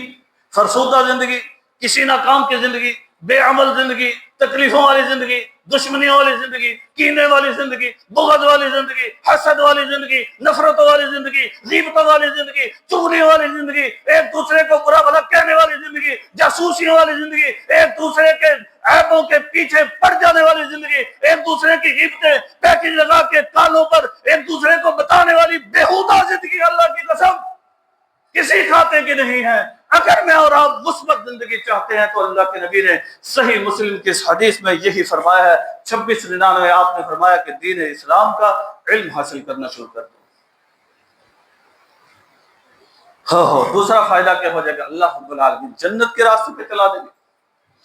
فرسودہ زندگی، کسی نہ کام کی زندگی، بے عمل زندگی، تکلیفوں والی زندگی، دشمنیوں والی زندگی، کینے والی زندگی، بغض والی زندگی، حسد والی زندگی، نفرت والی زندگی، غیبت والی زندگی، چغلی والی زندگی، ایک دوسرے کو برا بھلا کہنے والی زندگی، جاسوسیوں والی زندگی، ایک دوسرے کے عیبوں کے پیچھے پڑ جانے والی زندگی، ایک دوسرے کی غیبتیں پیکج لگا کے کانوں پر ایک دوسرے کو بتانے والی بےہودہ زندگی اللہ کی قسم کسی کھاتے کی نہیں ہے۔ اگر میں اور آپ مثبت زندگی چاہتے ہیں تو اللہ کے نبی نے صحیح مسلم کی اس حدیث میں یہی فرمایا ہے، 2699 آپ نے فرمایا کہ دین اسلام کا علم حاصل کرنا شروع کر دو۔ دوسرا فائدہ کیا ہو جائے گا؟ اللہ رب العالمین جنت کے راستے پہ چلا دیں گے۔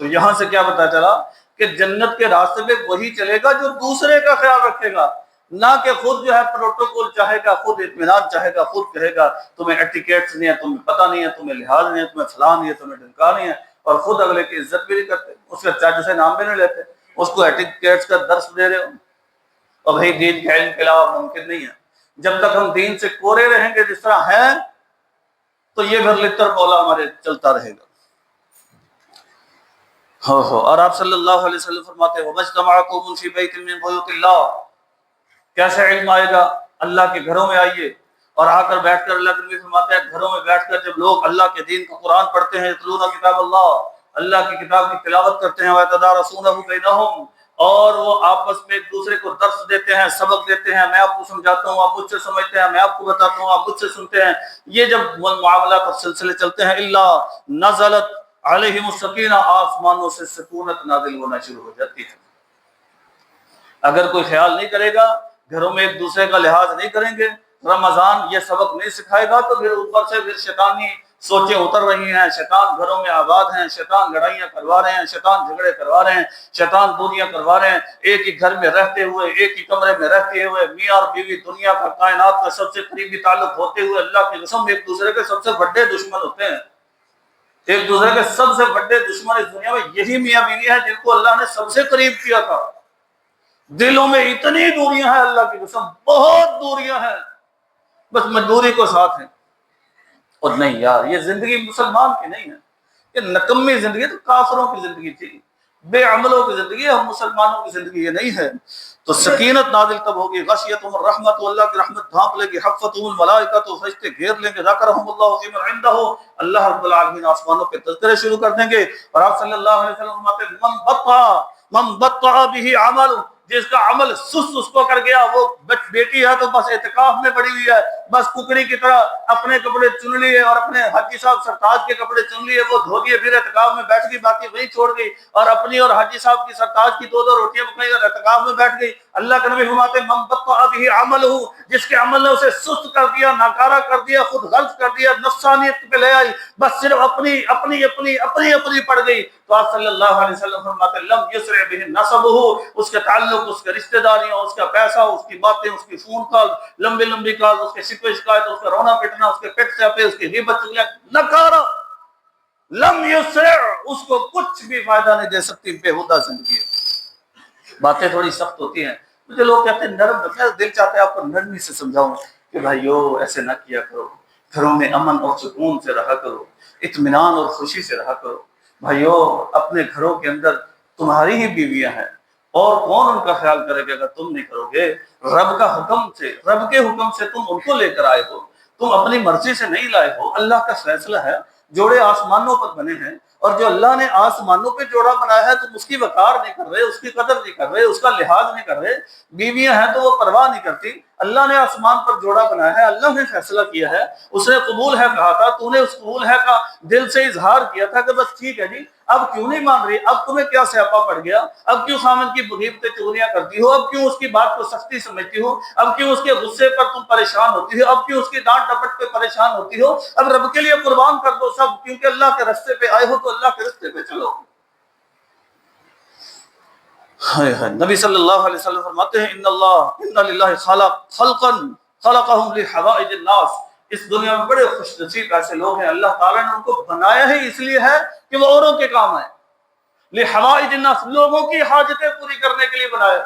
تو یہاں سے کیا پتا چلا کہ جنت کے راستے پہ وہی چلے گا جو دوسرے کا خیال رکھے گا، نہ کہ خود جو ہے پروٹوکول چاہے گا، خود اطمینان چاہے گا، خود کہے گا تمہیں ایٹیکیٹس نہیں ہے، تمہیں پتہ نہیں ہے، تمہیں لحاظ نہیں ہے، تمہیں فلاں نہیں ہے، تمہیں ڈھنکا نہیں ہے، اور خود اگلے کی عزت بھی نہیں کرتے، اس کا چاچو سے نام بھی نہیں لیتے، اس کو ایٹیکیٹس کا درس دے رہے ہو۔ اور بھائی دین کے علم کے علاوہ ممکن نہیں ہے۔ جب تک ہم دین سے کورے رہیں گے جس طرح ہیں تو یہ پھر لتر مولا ہمارے چلتا رہے گا۔ اور آپ صلی اللہ علیہ وسلم فرماتے ہیں وَمَجْتَمَعَ قَوْمٌ فِي بَيْتٍ مِّن بُيُوتِ اللَّهِ، کیسے علم آئے گا؟ اللہ کے گھروں میں آئیے اور آ کر بیٹھ کر، اللہ کے نبی فرماتے ہیں گھروں میں بیٹھ کر جب لوگ اللہ کے دین کا قرآن پڑھتے ہیں، یتلون کتاب اللہ، اللہ کی کتاب کی تلاوت کرتے ہیں، وَيَتَدَارَسُونَهُ بَيْنَهُمْ، اور وہ آپس میں ایک دوسرے کو درس دیتے ہیں، سبق دیتے ہیں، میں آپ کو سمجھاتا ہوں، آپ مجھ سے سمجھتے ہیں، میں آپ کو بتاتا ہوں، آپ مجھ سے سنتے ہیں۔ یہ جب معاملات اور سلسلے چلتے ہیں، اللہ نزلت علیہم السکینہ، آسمانوں سے سکونت نازل ہونا شروع ہو جاتی ہے۔ اگر کوئی خیال نہیں کرے گا، گھروں میں ایک دوسرے کا لحاظ نہیں کریں گے، رمضان یہ سبق نہیں سکھائے گا، تو پھر اوپر سے پھر شیطانی سوچیں اتر رہی ہیں، شیطان گھروں میں آباد ہیں، شیطان لڑائیاں کروا رہے ہیں، شیطان جھگڑے کروا رہے ہیں، شیطان دوریاں کروا رہے ہیں۔ ایک ہی گھر میں رہتے ہوئے، ایک ہی کمرے میں رہتے ہوئے، میاں اور بیوی دنیا کا، کائنات کا سب سے قریبی تعلق ہوتے ہوئے، اللہ کی قسم ایک دوسرے کے سب سے بڑے دشمن ہوتے ہیں۔ ایک دوسرے کے سب سے بڑے دشمن اس دنیا میں یہی میاں بیوی ہیں، جن کو اللہ نے سب سے قریب کیا تھا۔ دلوں میں اتنی دوریاں ہیں، اللہ کی قسم بہت دوریاں ہیں، بس مجبوری کو ساتھ ہیں۔ اور نہیں یار، یہ زندگی مسلمان کی نہیں ہے، یہ نکمی زندگی تو کافروں کی زندگی تھی، بے عملوں کی زندگی، ہم مسلمانوں کی زندگی یہ نہیں ہے۔ تو سکینت نازل کب ہوگی؟ غشیتہم الرحمت، اللہ کی رحمت ڈھانپ لے گی، حفتہم الملائکۃ، فرشتے گھیر لیں گے، ذکرہم اللہ فی من عندہ، اللہ رب العالمین آسمانوں پہ تذکرے شروع کر دیں گے۔ اور آپ صلی اللہ علیہ وسلم فرماتے ہیں من بطأ به عمل، جس کا عمل سست اس کو کر گیا، وہ بیٹی ہے تو بس اعتکاف میں پڑی ہوئی ہے، بس ککڑی کی طرح اپنے کپڑے چن لیے اور اپنے حاجی صاحب سرتاج کے کپڑے چن لیے، وہ دھو دیے، پھر اعتکاف میں بیٹھ گئی، باقی وہی چھوڑ گئی، اور اپنی اور حاجی صاحب کی سرتاج کی دو دو روٹیاں پکائی اور اعتکاف میں بیٹھ گئی۔ اللہ کے نبی فرماتے ہیں من بطأ به عملہ، جس کے عمل نے اسے سست کر دیا، ناکارہ کر دیا، خود غلط کر دیا، نفسانیت پہ لے آئی، بس صرف اپنی اپنی اپنی اپنی اپنی پڑ گئی، تو آپ صلی اللہ علیہ وسلم فرماتے ہیں لم یسرع به نسبہ، اس کے تعلق، اس کے رشتہ داریاں، اس کا پیسہ، اس کی باتیں، اس کی فون کال، لمبی لمبی کال، اس کے شکوے شکایت، اس کا رونا پٹنا، اس کے پیٹ چاپے، اس کی غیبت چغلیاں، نکارہ، لم یسرع، اس کو کچھ بھی فائدہ نہیں دے سکتی، بےہودہ زندگی ہے۔ باتیں تھوڑی سخت ہوتی ہیں، مجھے لوگ کہتے ہیں نرم، میرا دل چاہتا ہے آپ کو نرمی سے سمجھاؤں کہ بھائیو ایسے نہ کیا کرو، گھروں میں امن اور سکون سے رہا کرو، اطمینان اور خوشی سے رہا کرو۔ بھائیو اپنے گھروں کے اندر تمہاری ہی بیویاں ہیں، اور کون ان کا خیال کرے گا اگر تم نہیں کرو گے؟ رب کا حکم سے، رب کے حکم سے تم ان کو لے کر آئے ہو، تم اپنی مرضی سے نہیں لائے ہو، اللہ کا فیصلہ ہے، جوڑے آسمانوں پر بنے ہیں، اور جو اللہ نے آسمانوں پہ جوڑا بنایا ہے تم اس کی وقار نہیں کر رہے، اس کی قدر نہیں کر رہے، اس کا لحاظ نہیں کر رہے۔ بیویاں ہیں تو وہ پرواہ نہیں کرتی، اللہ نے آسمان پر جوڑا بنایا ہے، اللہ نے فیصلہ کیا ہے، اس نے قبول ہے کہا تھا، تو نے اس قبول ہے کا دل سے اظہار کیا تھا کہ بس ٹھیک ہے جی، اب کیوں نہیں مان رہی؟ اب تمہیں کیا سیاپا پڑ گیا؟ اب کیوں خامن کی غیبتیں چغلیاں کرتی ہو؟ اب کیوں اس کی بات کو سختی سمجھتی ہو؟ اب کیوں اس کے غصے پر تم پریشان ہوتی ہو؟ اب کیوں اس کی ڈانٹ ڈپٹ پہ پریشان ہوتی ہو؟ اب رب کے لیے قربان کر دو سب، کیونکہ اللہ کے راستے پہ آئے ہو تو اللہ کے راستے پہ چلو۔ نبی صلی اللہ علیہ وسلم فرماتے ہیں ان للہ خلقهم لحوائج الناس، اس دنیا میں بڑے خوش نصیب ایسے لوگ ہیں، اللہ تعالیٰ نے ان کو بنایا ہی اس لیے ہے کہ وہ اوروں کے کام آئے، لحوائج الناس، لوگوں کی حاجتیں پوری کرنے کے لیے بنایا۔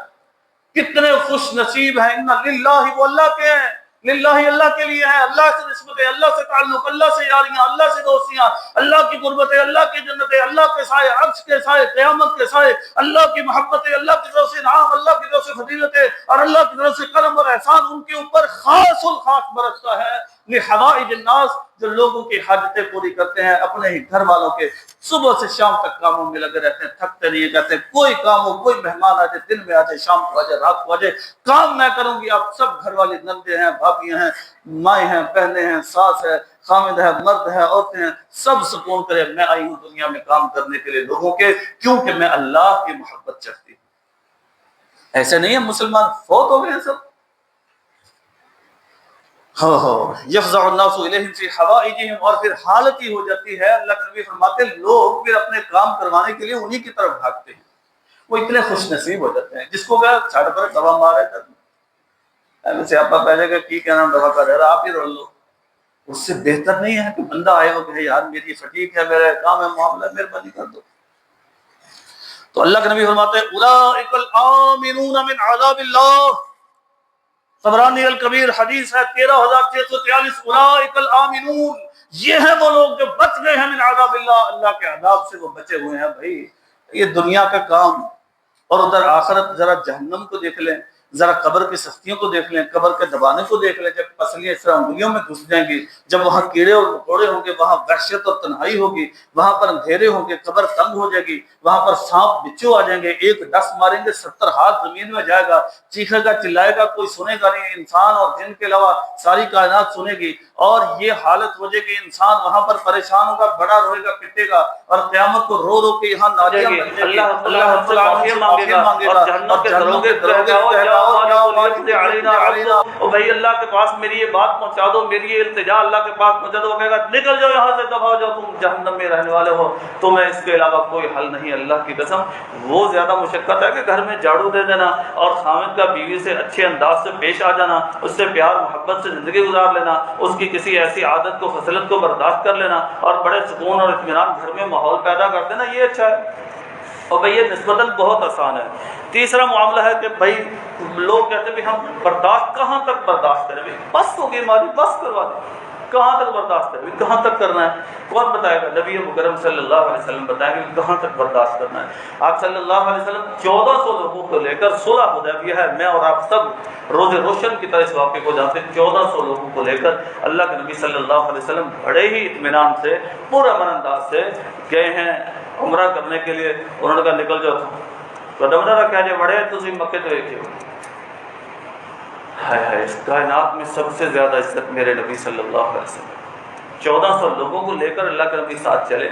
کتنے خوش نصیب ہیں، ان للہ، وہ اللہ کے ہیں، للہ اللہ کے لیے ہے، اللہ سے نسبتیں، اللہ سے تعلق، اللہ سے یاریاں، اللہ سے دوستیاں، اللہ کی قربتیں، اللہ کی جنتیں، اللہ کے سائے، عرش کے سائے، قیامت کے سائے، اللہ کی محبتیں، اللہ کی طرف سے انعام، اللہ کی طرف سے فضیلتیں، اور اللہ کی طرف سے کرم اور احسان ان کے اوپر خاص الخاص برستا ہے۔ لحوائج الناس، جو لوگوں کی حاجتیں پوری کرتے ہیں، اپنے ہی گھر والوں کے، صبح سے شام تک کاموں میں لگے رہتے ہیں، تھکتے نہیں، کہتے ہیں کوئی کام ہو، کوئی مہمان آ جائے، دن میں آ جائے، شام کو آ جائے، رات کو آ جائے، کام میں کروں گی، آپ سب گھر والے نندے ہیں، بھابیاں ہیں، مائیں ہیں، بہنیں ہیں، ساس ہے، خامد ہے، مرد ہے، عورتیں ہیں، سب سکون کرے، میں آئی ہوں دنیا میں کام کرنے کے لیے لوگوں کے، کیونکہ میں اللہ کی محبت چاہتی ہوں۔ ایسے نہیں ہے مسلمان فوت ہو گئے ہیں سب، یفزع الناس الیہم فی حوائجہم، اور پھر حالت ہی ہو جاتی ہے، اللہ کے نبی فرماتے ہیں لوگ پھر اپنے کام کروانے کے لیے انہی کی طرف بھاگتے ہیں، وہ اتنے خوش نصیب ہو جاتے ہیں، جس کو کہ چھاڑ پر دوا مارے تھا سے آپ پہلے کہ کی کہنا دوا کا رہ رہا، آپ ہی رول لو، اس سے بہتر نہیں ہے کہ بندہ آئے ہو کہ یار میری فٹیک ہے، میرا کام ہے، معاملہ ہے، مہربانی کر دو۔ تو اللہ کے نبی فرماتے ہیں اولئک الآمنون من عذاب اللہ، طبرانی الکبیر حدیث ہے 13643، اولئک الآمنون، یہ ہیں وہ لوگ جو بچ گئے ہیں من عذاب اللہ، اللہ کے عذاب سے وہ بچے ہوئے ہیں۔ بھائی یہ دنیا کا کام، اور ادھر آخرت، ذرا جہنم کو دیکھ لیں، ذرا قبر کی سختیوں کو دیکھ لیں، قبر کے دبانے کو دیکھ لیں، جب پسلیاں اس طرح انگلیوں میں گھس جائیں گی، جب وہاں کیڑے اور مکوڑے ہوں گے، وہاں وحشت اور تنہائی ہوگی، وہاں پر اندھیرے ہوں گے، قبر تنگ ہو جائے گی، وہاں پر سانپ بچھو آ جائیں گے، ایک ڈس ماریں گے 70 ہاتھ زمین میں جائے گا، چیخے گا چلائے گا، کوئی سنے گا نہیں، انسان اور جن کے علاوہ ساری کائنات سنے گی، اور یہ حالت ہو جائے کہ انسان وہاں پر پریشان ہوگا، بڑا روئے گا، پٹے گا، اور قیامت کو رو رو کے یہاں نادیاں بن جائیں گی، اللہ رب العالمین سے معافی مانگے گا، اور جہنم کے دروگے اور بھائی اللہ کے پاس میری یہ بات پہنچا دو، میری یہ التجا اللہ کے پاس پہنچا دو، وہ کہے گا نکل جاؤ یہاں سے، دفع ہو جاؤ، تم جہنم میں رہنے والے ہو، تمہیں اس کے علاوہ کوئی حل نہیں۔ اللہ کی قسم وہ زیادہ مشقت ہے کہ گھر میں جھاڑو دے دینا اور خاوند کا بیوی سے اچھے انداز سے پیش آ جانا، اس سے پیار محبت سے زندگی گزار لینا، اس کی کسی ایسی عادت کو خصلت کو برداشت کر لینا اور بڑے سکون اور اطمینان گھر میں ماحول پیدا کر دینا، یہ اچھا ہے۔ اور بھئی یہ نسبتاً بہت آسان ہے۔ تیسرا معاملہ ہے کہ بھائی لوگ کہتے ہیں کہ ہم برداشت کہاں تک برداشت کریں، بس ہوگی ہماری، بس کروا دیں، کہاں تک برداشت کریں، کہاں تک کرنا ہے، کون بتائے گا؟ نبی مکرم صلی اللہ علیہ وسلم بتائیں گے کہاں تک برداشت کرنا ہے۔ آپ صلی اللہ علیہ وسلم 1400 لوگوں کو لے کر صلح حدیبیہ ہے، میں اور آپ سب روز روشن کی طرح اس واقعے کو جانتے ہیں، 1400 لوگوں کو لے کر اللہ کے نبی صلی اللہ علیہ وسلم بڑے ہی اطمینان سے پورا من انداز سے گئے ہیں عمرہ کرنے کے لیے۔ انہوں نے کہا نکل جاؤ، قدم نہ رکھا جائے بڑے تسی مکے تو ایک ہی ہو۔ ہائے ہائے، اس کائنات میں سب سے زیادہ عزت میرے نبی صلی اللہ علیہ وسلم، 1400 لوگوں کو لے کر اللہ کے نبی ساتھ چلے،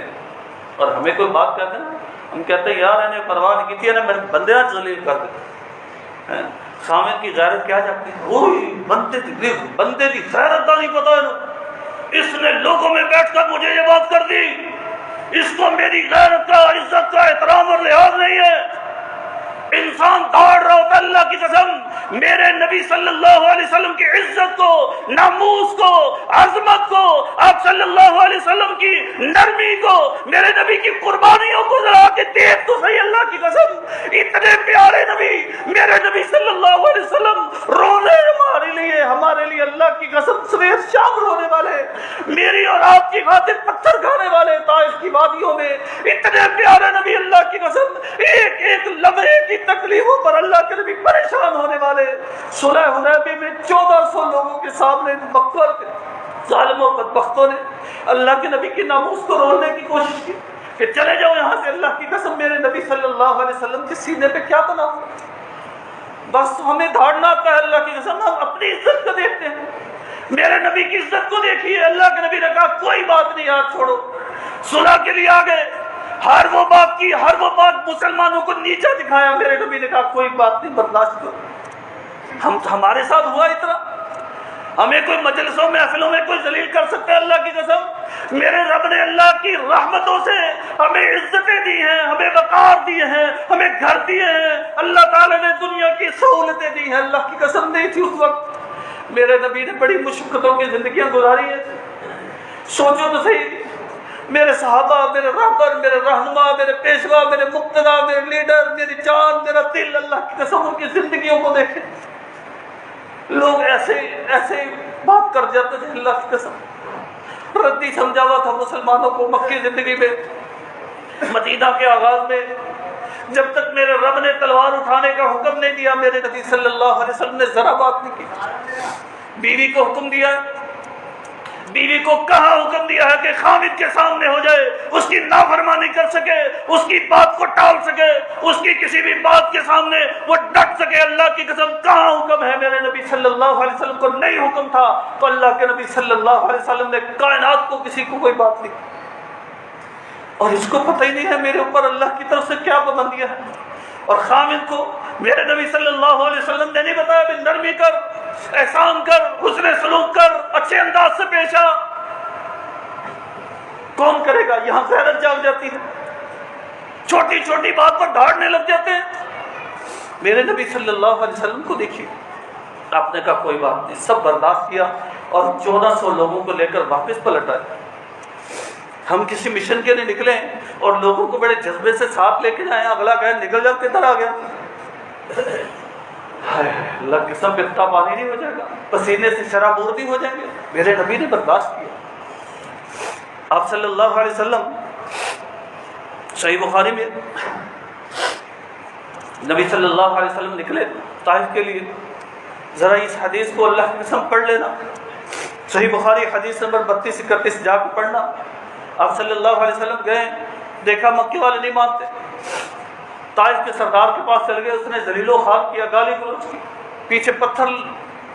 اور ہمیں کوئی بات کہتے ہیں نا، ہم کہتے ہیں یار انہیں پرواہ نہیں کی تھی، انہیں میرے بندے نہ ذلیل کر دے۔ خامد کی غیرت کیا جاتی ہے، اوہ بندے دی غیرت کا نہیں پتا ہے، اس نے لوگوں میں بیٹھ کر مجھے یہ بات کر دی، اس کو میری غیرت کا، عزت کا احترام اور لحاظ نہیں ہے۔ انسان دوڑ رہا ہوتا، اللہ کی قسم میرے نبی صلی اللہ علیہ وسلم کی عزت کو، ناموس کو، عظمت کو، آپ صلی اللہ علیہ وسلم کی نرمی کو، میرے نبی کی قربانیوں کو ذرا کے دیکھ تو صحیح، اللہ کی قسم اتنے پیارے نبی، میرے نبی صلی اللہ علیہ وسلم رونے ہمارے لیے اللہ کی قسم سویر شام رونے والے، میری اور آپ کی خاطر پتھر کھانے والے طائف کی وادیوں میں، اتنے پیارے نبی اللہ کی قسم ایک ایک لمحے کی تکلیفوں پر اللہ کے نبی پریشان ہونے والے۔ صلح حدیبیہ میں 1400 لوگوں کے سامنے مکر کے ظالموں بدبختوں نے اللہ کے نبی کی ناموس کو رولنے کی کوشش کی کہ چلے جاؤ یہاں سے۔ اللہ کی قسم میرے نبی صلی اللہ علیہ وسلم کے سینے پہ کیا تناؤ، بس ہمیں دھاڑنا آتا ہے، اللہ کی قسم ہم اپنی عزت کو دیکھتے ہیں، میرے نبی کی عزت کو دیکھیے۔ اللہ کے نبی نے کہا کوئی بات نہیں، ہاتھ چھوڑو، صلح کے لیے آ گئے، ہر وہ بات کی، ہر وہ بات مسلمانوں کو نیچا دکھایا، میرے نبی نے کہا کوئی بات نہیں، برداشت کرو۔ ہمارے ساتھ ہوا اتنا، ہمیں کوئی مجلسوں میں محفلوں میں کوئی ذلیل کر سکتا ہے؟ اللہ کی قسم میرے رب نے اللہ کی رحمتوں سے ہمیں عزتیں دی ہیں، ہمیں وقار دیے ہیں، ہمیں گھر دیے ہیں، اللہ تعالیٰ نے دنیا کی سہولتیں دی ہیں۔ اللہ کی قسم نہیں تھی اس وقت، میرے نبی نے بڑی مشقتوں کی زندگیاں گزاری ہیں۔ سوچو تو صحیح، میرے صحابہ، میرے رہبر، میرے رہنما، میرے پیشوا، میرے مقتدی، میرے لیڈر، میری جان، میرا دل، اللہ کی قسم ان کی زندگیوں کو دیکھیں، لوگ ایسے بات کر جاتے تھے، اللہ کی قسم ردی سمجھا ہوا تھا مسلمانوں کو مکی زندگی میں۔ مدینہ کے آغاز میں جب تک میرے رب نے تلوار اٹھانے کا حکم نہیں دیا، میرے نبی صلی اللہ علیہ وسلم نے ذرا بات نہیں کی۔ بیوی کو حکم دیا، بیوی کو کہاں حکم دیا ہے کہ خامد کے سامنے ہو جائے، اس کی نافرمانی کر سکے، اس کی بات کو ٹال سکے، اس کی کسی بھی بات کے سامنے وہ ڈٹ سکے۔ اللہ کی قسم کہاں حکم ہے؟ میرے نبی صلی اللہ علیہ وسلم کو نہیں حکم تھا، تو اللہ کے نبی صلی اللہ علیہ وسلم نے کائنات کو کسی کو کوئی بات نہیں، اور اس کو پتہ ہی نہیں ہے میرے اوپر اللہ کی طرف سے کیا پابندیاں ہیں۔ اور خامد کو میرے نبی صلی اللہ علیہ وسلم نے نہیں بتایا کہ نرمی کر، احسان کر، حسن سلوک کر، اچھے انداز سے پیش آ۔ کون کرے گا؟ یہاں غیرت جاگ جاتی ہے، چھوٹی چھوٹی بات پر دھاڑنے لگ جاتے ہیں۔ میرے نبی صلی اللہ علیہ وسلم کو دیکھیے، آپ نے کہا کوئی بات نہیں، سب برداشت کیا اور 1400 لوگوں کو لے کر واپس پلٹ آئے۔ ہم کسی مشن کے لیے نکلیں اور لوگوں کو بڑے جذبے سے ساتھ لے کے جائیں، اگلا کہے نکل جاؤ، کدھر آ گیا؟ اللہ کے سب اتنا پانی نہیں ہو جائے گا، پسینے سے شرابور نہیں ہو جائیں گے؟ میرے نبی نے برداشت کیا۔ آپ صلی اللہ علیہ وسلم صحیح بخاری میں نبی صلی اللہ علیہ وسلم نکلے طائف کے لیے. ذرا اس حدیث کو اللہ کی قسم پڑھ لینا. صحیح بخاری حدیث نمبر 32-31 جا کے پڑھنا. آپ صلی اللہ علیہ وسلم گئے, دیکھا مکے والے نہیں مانتے, طائف کے سردار کے پاس چل گئے. اس نے ذلیل و خوار کیا, گالی گلوچ کی, پیچھے پتھر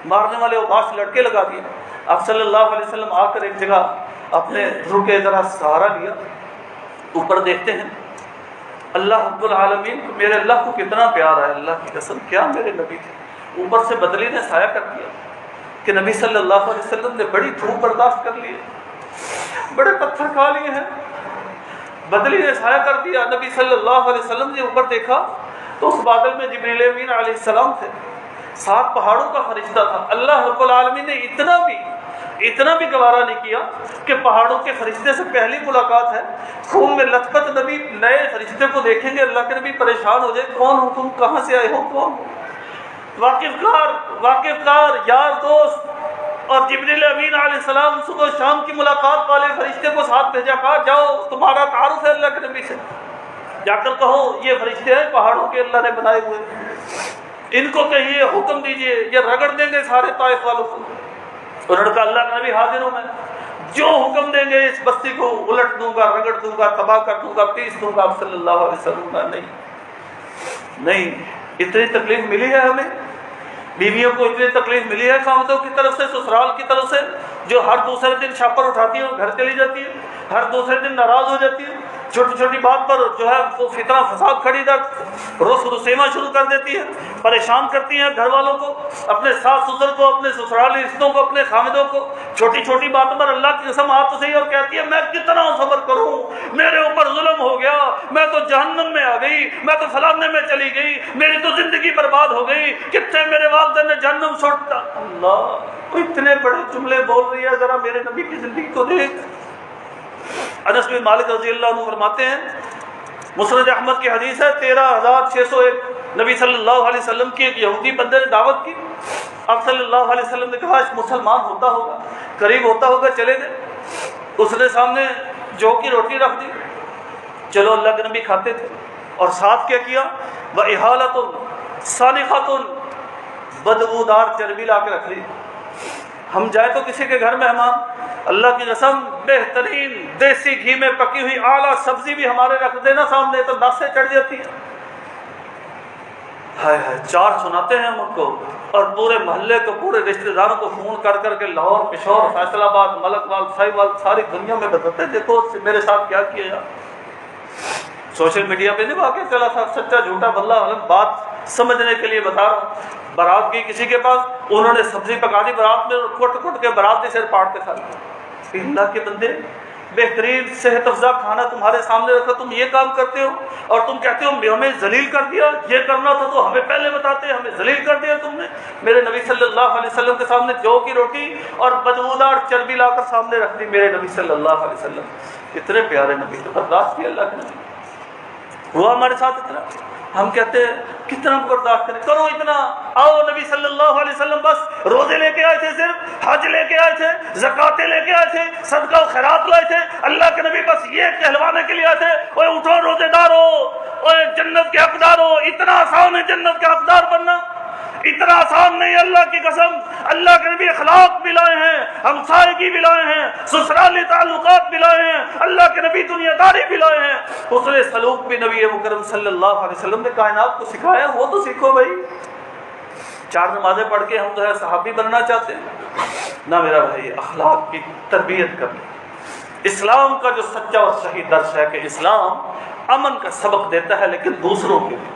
مارنے والے اوباش لڑکے لگا دیے. آپ صلی اللہ علیہ وسلم آ کر ایک جگہ اپنے رکے ذرا سہارا لیا, اوپر دیکھتے ہیں اللہ رب العالمین کو, میرے اللہ کو کتنا پیار ہے, اللہ کی قسم کیا میرے نبی تھے. اوپر سے بدلی نے سایہ کر دیا کہ نبی صلی اللہ علیہ وسلم نے بڑی دھوپ برداشت کر لی ہے, بڑے پتھر کھا لیے ہیں, بدلی نے سایہ کر دیا. نبی صلی اللہ علیہ وسلم نے اوپر دیکھا تو اس بادل میں جبریل امین علیہ السلام تھے, 7 پہاڑوں کا فرشتہ تھا. اللہ رب العالمین نے اتنا بھی گوارا نہیں کیا کہ پہاڑوں کے فرشتے سے پہلی ملاقات ہے, خون میں لت پت نبی نئے فرشتے کو دیکھیں گے, اللہ کے نبی پریشان ہو جائے, کون ہو تم, کہاں سے آئے ہو, کون ہو, واقف کار یار دوست. اور جبریل امین علیہ السلام صبح شام کی ملاقات والے فرشتے کو ساتھ بھیجا, کہا جاؤ تمہارا تعارف ہے اللہ کے نبی سے, جا کر کہو یہ فرشتے ہیں پہاڑوں کے اللہ نے بنائے ہوئے, ان کو کہیے حکم دیجئے, یہ رگڑ دیں گے سارے طائف والوں کو. انہوں نے کہا اللہ کا نبی حاضر ہوں میں, جو حکم دیں گے اس بستی کو الٹ دوں گا, رگڑ دوں گا, تباہ کر دوں گا, پیس دوں گا. آپ صلی اللہ علیہ وسلم کا نہیں, اتنی تکلیف ملی ہے ہمیں, بیویوں کو اتنی تکلیف ملی ہے خامدوں کی طرف سے, سسرال کی طرف سے, جو ہر دوسرے دن شاپر اٹھاتی ہے گھر چلی جاتی ہے, ہر دوسرے دن ناراض ہو جاتی ہے, چھوٹی چھوٹی بات پر جو ہے وہ فتنہ فساد کھڑی رسیمہ شروع کر دیتی ہے, پریشان کرتی ہیں گھر والوں کو, اپنے ساس سسر کو, اپنے سسرالی رشتوں کو, اپنے خامدوں کو. چھوٹی چھوٹی باتوں پر اللہ کی قسم آپ تو صحیح, اور کہتی ہے میں کتنا صبر کروں, میرے اوپر ظلم ہو گیا, میں تو جہنم میں آ گئی, میں تو فلانے میں چلی گئی, میری تو زندگی برباد ہو گئی, کتنے میرے والدین نے جہنم چھوڑتا. اللہ اتنے بڑے جملے بول رہی ہے, ذرا میرے نبی کی زندگی کو دیکھ. انس بن مالک رضی اللہ عنہ فرماتے ہیں, مسند احمد کی حدیث ہے, 13,601, نبی صلی اللہ علیہ وسلم کی ایک یہودی بندے نے دعوت کی. آپ صلی اللہ علیہ وسلم نے کہا مسلمان ہوتا ہوگا, قریب ہوتا ہوگا, چلے گئے. اس نے سامنے جو کی روٹی رکھ دی, چلو اللہ کے نبی کھاتے تھے, اور ساتھ کیا کیا, وَإِحَالَةٌ صَانِخَةٌ, بدبودار چربی لا کے رکھ لی. ہم جائیں تو کسی کے گھر مہمان, اللہ کی قسم بہترین دیسی گھی میں پکی ہوئی اعلیٰ سبزی بھی ہمارے رکھ دینا سامنے تو ناسے چڑھ جاتی ہیں. ہائے ہائے, 4 سناتے ہیں ہم ان کو, اور پورے محلے کو, پورے رشتہ داروں کو فون کر کر کے لاہور, پشاور, فیصل آباد, ملک وال, ساہیوال, ساری دنیا میں بتاتے دیکھو میرے ساتھ کیا کیا یار. سوشل میڈیا پہ نہیں واقعہ چلا تھا, سچا جھوٹا واللہ عالم, بات سمجھنے کے لیے بتا رہا ہوں. بارات کی کسی کے پاس, انہوں نے سبزی پکا دی بارات میں, کٹ کے بارات کے سر پاٹ کے کھا لیا. اللہ کے بندے, بہترین صحت افزا کھانا تمہارے سامنے رکھا, تم یہ کام کرتے ہو, اور تم کہتے ہو ہمیں ذلیل کر دیا, یہ کرنا تھا تو ہمیں پہلے بتاتے, ہمیں ذلیل کر دیا تم نے. میرے نبی صلی اللہ علیہ وسلم کے سامنے جو کی روٹی اور بدبودار چربی لا کر سامنے رکھ دی میرے نبی صلی اللہ علیہ وسلم. اتنے پیارے نبی, تو برداشت کیا اللہ کے نبی. ہوا ہمارے ساتھ اتنا, ہم کہتے ہیں کتنا برداشت کریں, کرو اتنا. آؤ نبی صلی اللہ علیہ وسلم بس روزے لے کے آئے تھے, صرف حج لے کے آئے تھے, زکاتیں لے کے آئے تھے, صدقہ و خیرات لائے تھے. اللہ کے نبی بس یہ کہلوانے کے لیے آئے تھے, اوے اٹھو روزے دار ہو, اوے جنت کے حقدار ہو. اتنا آسان ہے جنت کے حقدار بننا, اتنا آسان نہیں. اللہ کی قسم, اللہ کے نبی اخلاق بھی لائے ہیں, ہمسائیگی بھی لائے ہیں, سسرالی تعلقات بھی لائے ہیں, اللہ کے نبی دنیا داری بھی لائے ہیں, حسن سلوک بھی نبی مکرم صلی اللہ علیہ وسلم نے کائنات کو سکھایا. وہ تو سیکھو بھائی. 4 نمازیں پڑھ کے ہم تو ہے صحابی بننا چاہتے ہیں نہ میرا بھائی, اخلاق کی تربیت کرنا. اسلام کا جو سچا اور صحیح درس ہے کہ اسلام امن کا سبق دیتا ہے, لیکن دوسروں کے لیے.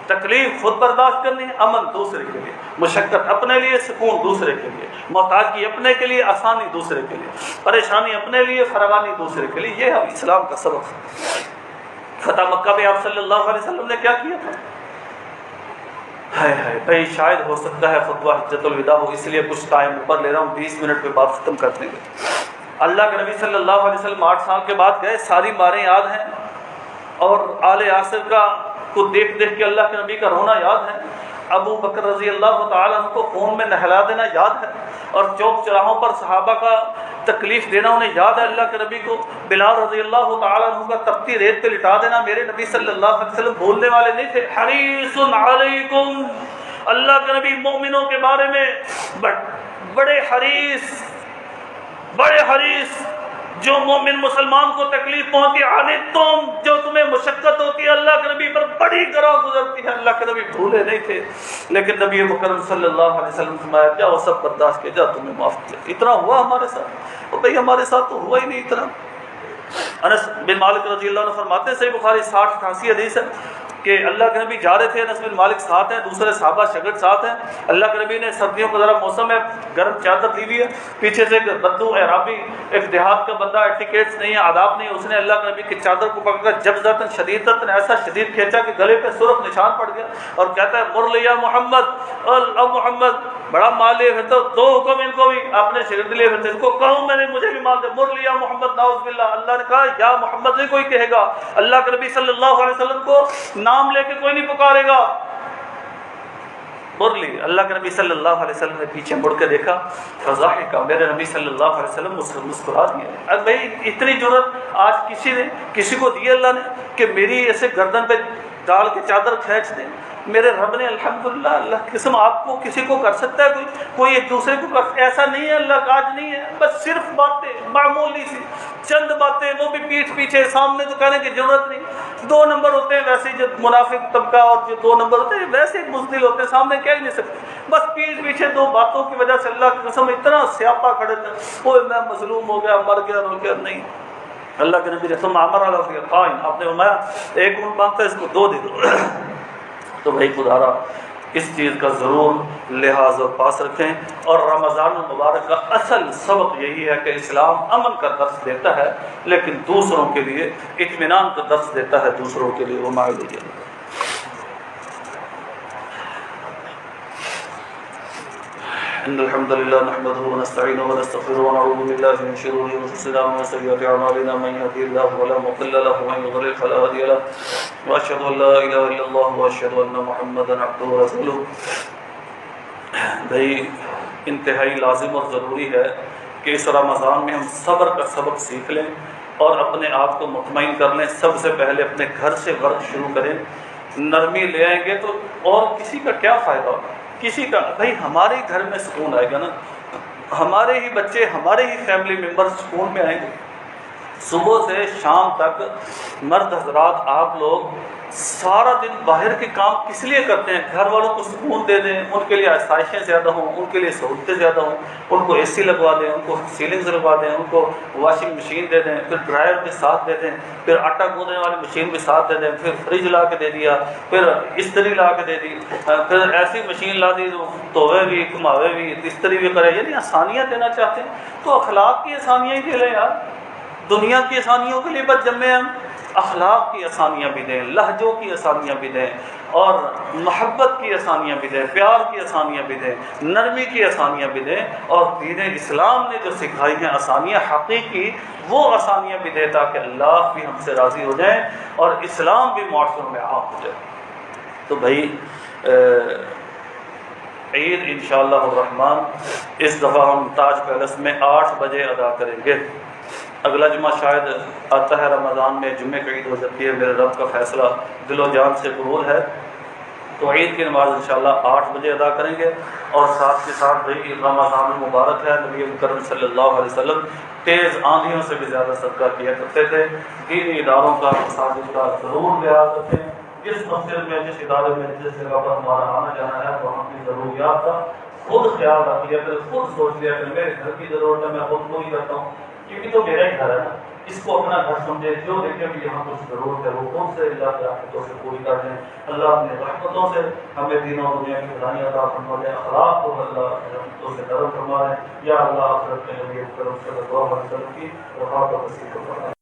تکلیف خود برداشت کرنی ہے, امن دوسرے کے لیے, مشقت اپنے لیے, سکون دوسرے کے لیے, محتاجی اپنے کے لیے, آسانی دوسرے کے لیے, پریشانی اپنے لیے, فراوانی دوسرے کے لیے. یہ ہے اسلام کا سبق. فتح مکہ میں آپ صلی اللہ علیہ وسلم نے کیا کیا تھا؟ ہائے بھائی, شاید ہو سکتا ہے خطبہ حجت الوداع ہو, اس لیے کچھ ٹائم اوپر لے رہا ہوں, 20 منٹ میں بات ختم کر دیں گے. اللہ کے نبی صلی اللہ علیہ وسلم 8 سال کے بعد گئے, ساری ماریں یاد ہیں, اور آل یاسر کا کو دیکھ کے اللہ کے نبی کا رونا یاد ہے. ابو بکر رضی اللہ تعالیٰ عنہ کو خون میں نہلا دینا یاد ہے، اور چوک چراہوں پر صحابہ کا تکلیف دینا انہیں یاد ہے اللہ کے نبی کو، بلال رضی اللہ تعالیٰ عنہ کا تپتی ریت پہ لٹا دینا میرے نبی صلی اللہ علیہ وسلم بھولنے والے نہیں تھے۔ حریص علیکم، اللہ کے نبی مومنوں کے بارے میں بڑے حریص، جو مومن مسلمان کو تکلیف پہنچتی ہے، تم جو تمہیں مشقت ہوتی ہے اللہ کے نبی پر بڑی گراں گزرتی ہے، اللہ کے نبی بھولے نہیں تھے۔ لیکن نبی مکرم صلی اللہ علیہ وسلم فرمایا کیا وہ سب برداشت کیا، جا تمہیں معاف کیا، اتنا ہوا ہمارے ساتھ، اور بھئی ہمارے ساتھ تو ہوا ہی نہیں اتنا۔ انس بن مالک رضی اللہ عنہ فرماتے ہیں، صحیح بخاری 60-88 حدیث ہے کہ اللہ کے نبی جا رہے تھے، انس بن مالک ساتھ ہیں، دوسرے صحابہ شاگرد ساتھ ہیں، اللہ کے نبی نے سردیوں کا ذرا موسم ہے، گرم چادر لی ہوئی ہے، پیچھے سے ایک بدو اعرابی، ایک دیہات کا بندہ، ایٹیکیٹس نہیں ہے، آداب نہیں ہے، اس نے اللہ کے نبی کی چادر کو پکڑ کر جبزتاً شدیدتاً ایسا شدید کھینچا کہ گلے پہ سرخ نشان پڑ گیا، اور کہتا ہے مر لیا محمد، اب محمد بڑا مال لیے پھرتے ہو، 2 حکم ان کو بھی، آپ نے شاگرد لیے پھرتے، ان کو کہوں میں نے مجھے بھی مال دے، مر لیا محمد، نعوذ باللہ۔ اللہ نے کہا یا محمد نہیں کوئی کہے گا، اللہ کے نبی صلی اللہ علیہ وسلم کو نام لے کے کوئی نہیں پکارے گا، مر لی۔ اللہ کے نبی صلی اللہ علیہ وسلم نے پیچھے مڑ کے دیکھا، فضاحک، میرے نبی صلی اللہ علیہ وسلم مسکرا دیا۔ اب بھائی اتنی جرأت آج کسی نے کسی کو دی اللہ نے کہ میری ایسے گردن پہ ڈال کے چادر کھینچ دیں؟ میرے رب نے الحمدللہ، اللہ کی قسم، آپ کو کسی کو کر سکتا ہے کوئی ایک دوسرے کو کر، ایسا نہیں ہے، اللہ کا آج نہیں ہے، بس صرف باتیں معمولی سی چند باتیں، وہ بھی پیٹھ پیچھے، سامنے تو کہنے کی ضرورت نہیں۔ 2 نمبر ہوتے ہیں ویسے، جو منافق طبقہ اور جو 2 نمبر ہوتے ہیں ویسے بزدل ہوتے ہیں، سامنے کہہ ہی نہیں سکتے، بس پیٹھ پیچھے 2 باتوں کی وجہ سے اللہ کی قسم اتنا سیاپا کھڑے تھے، اوہ میں مظلوم ہو گیا، مر گیا، رو گیا، نہیں۔ اللہ کے نبی نے ثم امر علیہ قائم، آپ نے فرمایا 1 اونٹ مانگتا ہے اس کو 2 دے دو۔ تو بھائی خدارا اس چیز کا ضرور لحاظ اور پاس رکھیں، اور رمضان المبارک کا اصل سبق یہی ہے کہ اسلام امن کا درس دیتا ہے، لیکن دوسروں کے لیے اطمینان کا درس دیتا ہے، دوسروں کے لیے وہ معلوم ہے۔ ان الحمد لله نحمده ونستعينه ونستغفره ونعوذ بالله من شرور انفسنا ومن سيئات اعمالنا، من يهده الله فلا مضل له ومن يضلل فلا هادي له، واشهد ان لا اله الا الله واشهد ان محمدا عبده ورسوله۔ بھائی انتہائی لازم اور ضروری ہے کہ اس رمضان میں ہم صبر کا سبق سیکھ لیں اور اپنے آپ کو مطمئن کر لیں۔ سب سے پہلے اپنے گھر سے ورک شروع کریں، نرمی لے آئیں گے تو اور کسی کا کیا فائدہ ہوگا، کسی کا، بھائی ہمارے گھر میں سکون آئے گا نا، ہمارے ہی بچے، ہمارے ہی فیملی ممبر سکون میں آئیں گے۔ صبح سے شام تک مرد حضرات آپ لوگ سارا دن باہر کے کام کس لیے کرتے ہیں؟ گھر والوں کو سکون دے دیں، ان کے لیے آسائشیں زیادہ ہوں، ان کے لیے سہولتیں زیادہ ہوں، ان کو اے سی لگوا دیں، ان کو سیلنگز لگوا دیں، ان کو واشنگ مشین دے دیں، پھر ڈرائر بھی ساتھ دے دیں، پھر آٹا گوندنے والی مشین بھی ساتھ دے دیں، پھر فریج لا کے دے دیا، پھر استری لا کے دے دی، پھر ایسی مشین لا دی جو دھوے بھی، گھماوے بھی، استری بھی کرے، یعنی آسانیاں دینا چاہتے ہیں تو اخلاق کی آسانیاں ہی دے لیں یار۔ دنیا کی آسانیوں کے لیے بس جمے ہم، اخلاق کی آسانیاں بھی دیں، لہجوں کی آسانیاں بھی دیں، اور محبت کی آسانیاں بھی دیں، پیار کی آسانیاں بھی دیں، نرمی کی آسانیاں بھی دیں، اور دین اسلام نے جو سکھائی ہیں آسانیاں حقیقی، وہ آسانیاں بھی دیں تاکہ اللہ بھی ہم سے راضی ہو جائیں اور اسلام بھی معاشروں میں عام ہو جائے۔ تو بھائی عید انشاءاللہ الرحمن اس دفعہ ہم تاج پیلس میں 8 بجے ادا کریں گے۔ اگلا جمعہ شاید آتا ہے رمضان میں، جمعے کی عید ہو جاتی ہے، میرے رب کا فیصلہ دل و جان سے قبول ہے، تو عید کی نماز انشاءاللہ 8 بجے ادا کریں گے۔ اور ساتھ کے ساتھ بھائی رمضان المبارک ہے، نبی کرم صلی اللہ علیہ وسلم تیز آندھیوں سے بھی زیادہ صدقہ کیا کرتے تھے۔ دینی اداروں کا، مساجد کا ضرور لحاظ رکھیں، جس مسجد میں، جس ادارے میں، جس جگہ پر ہمارا آنا جانا ہے تو ہم کی ضروریات کا خود خیال رکھ لیا کریں، خود سوچ لیا کریں میرے گھر کی ضرورت ہے، میں خود پوری کرتا ہوں، کیونکہ تو میرا ہی گھر ہے نا، اس کو اپنا گھر سمجھے، جو دیکھے کہ یہاں کچھ ضرورت ہے وہ خود سے اللہ کی رحمتوں سے پوری کر دیں۔ اللہ اپنے رحمتوں سے ہمیں دین و دنیا کی بھلائی عطا فرما دیں، اخلاق کو اللہ رحمتوں سے درد فرما دیں، یا اللہ آخرت میں نبی کرم صلی اللہ علیہ وسلم کی وفات و نصیب فرما دیں۔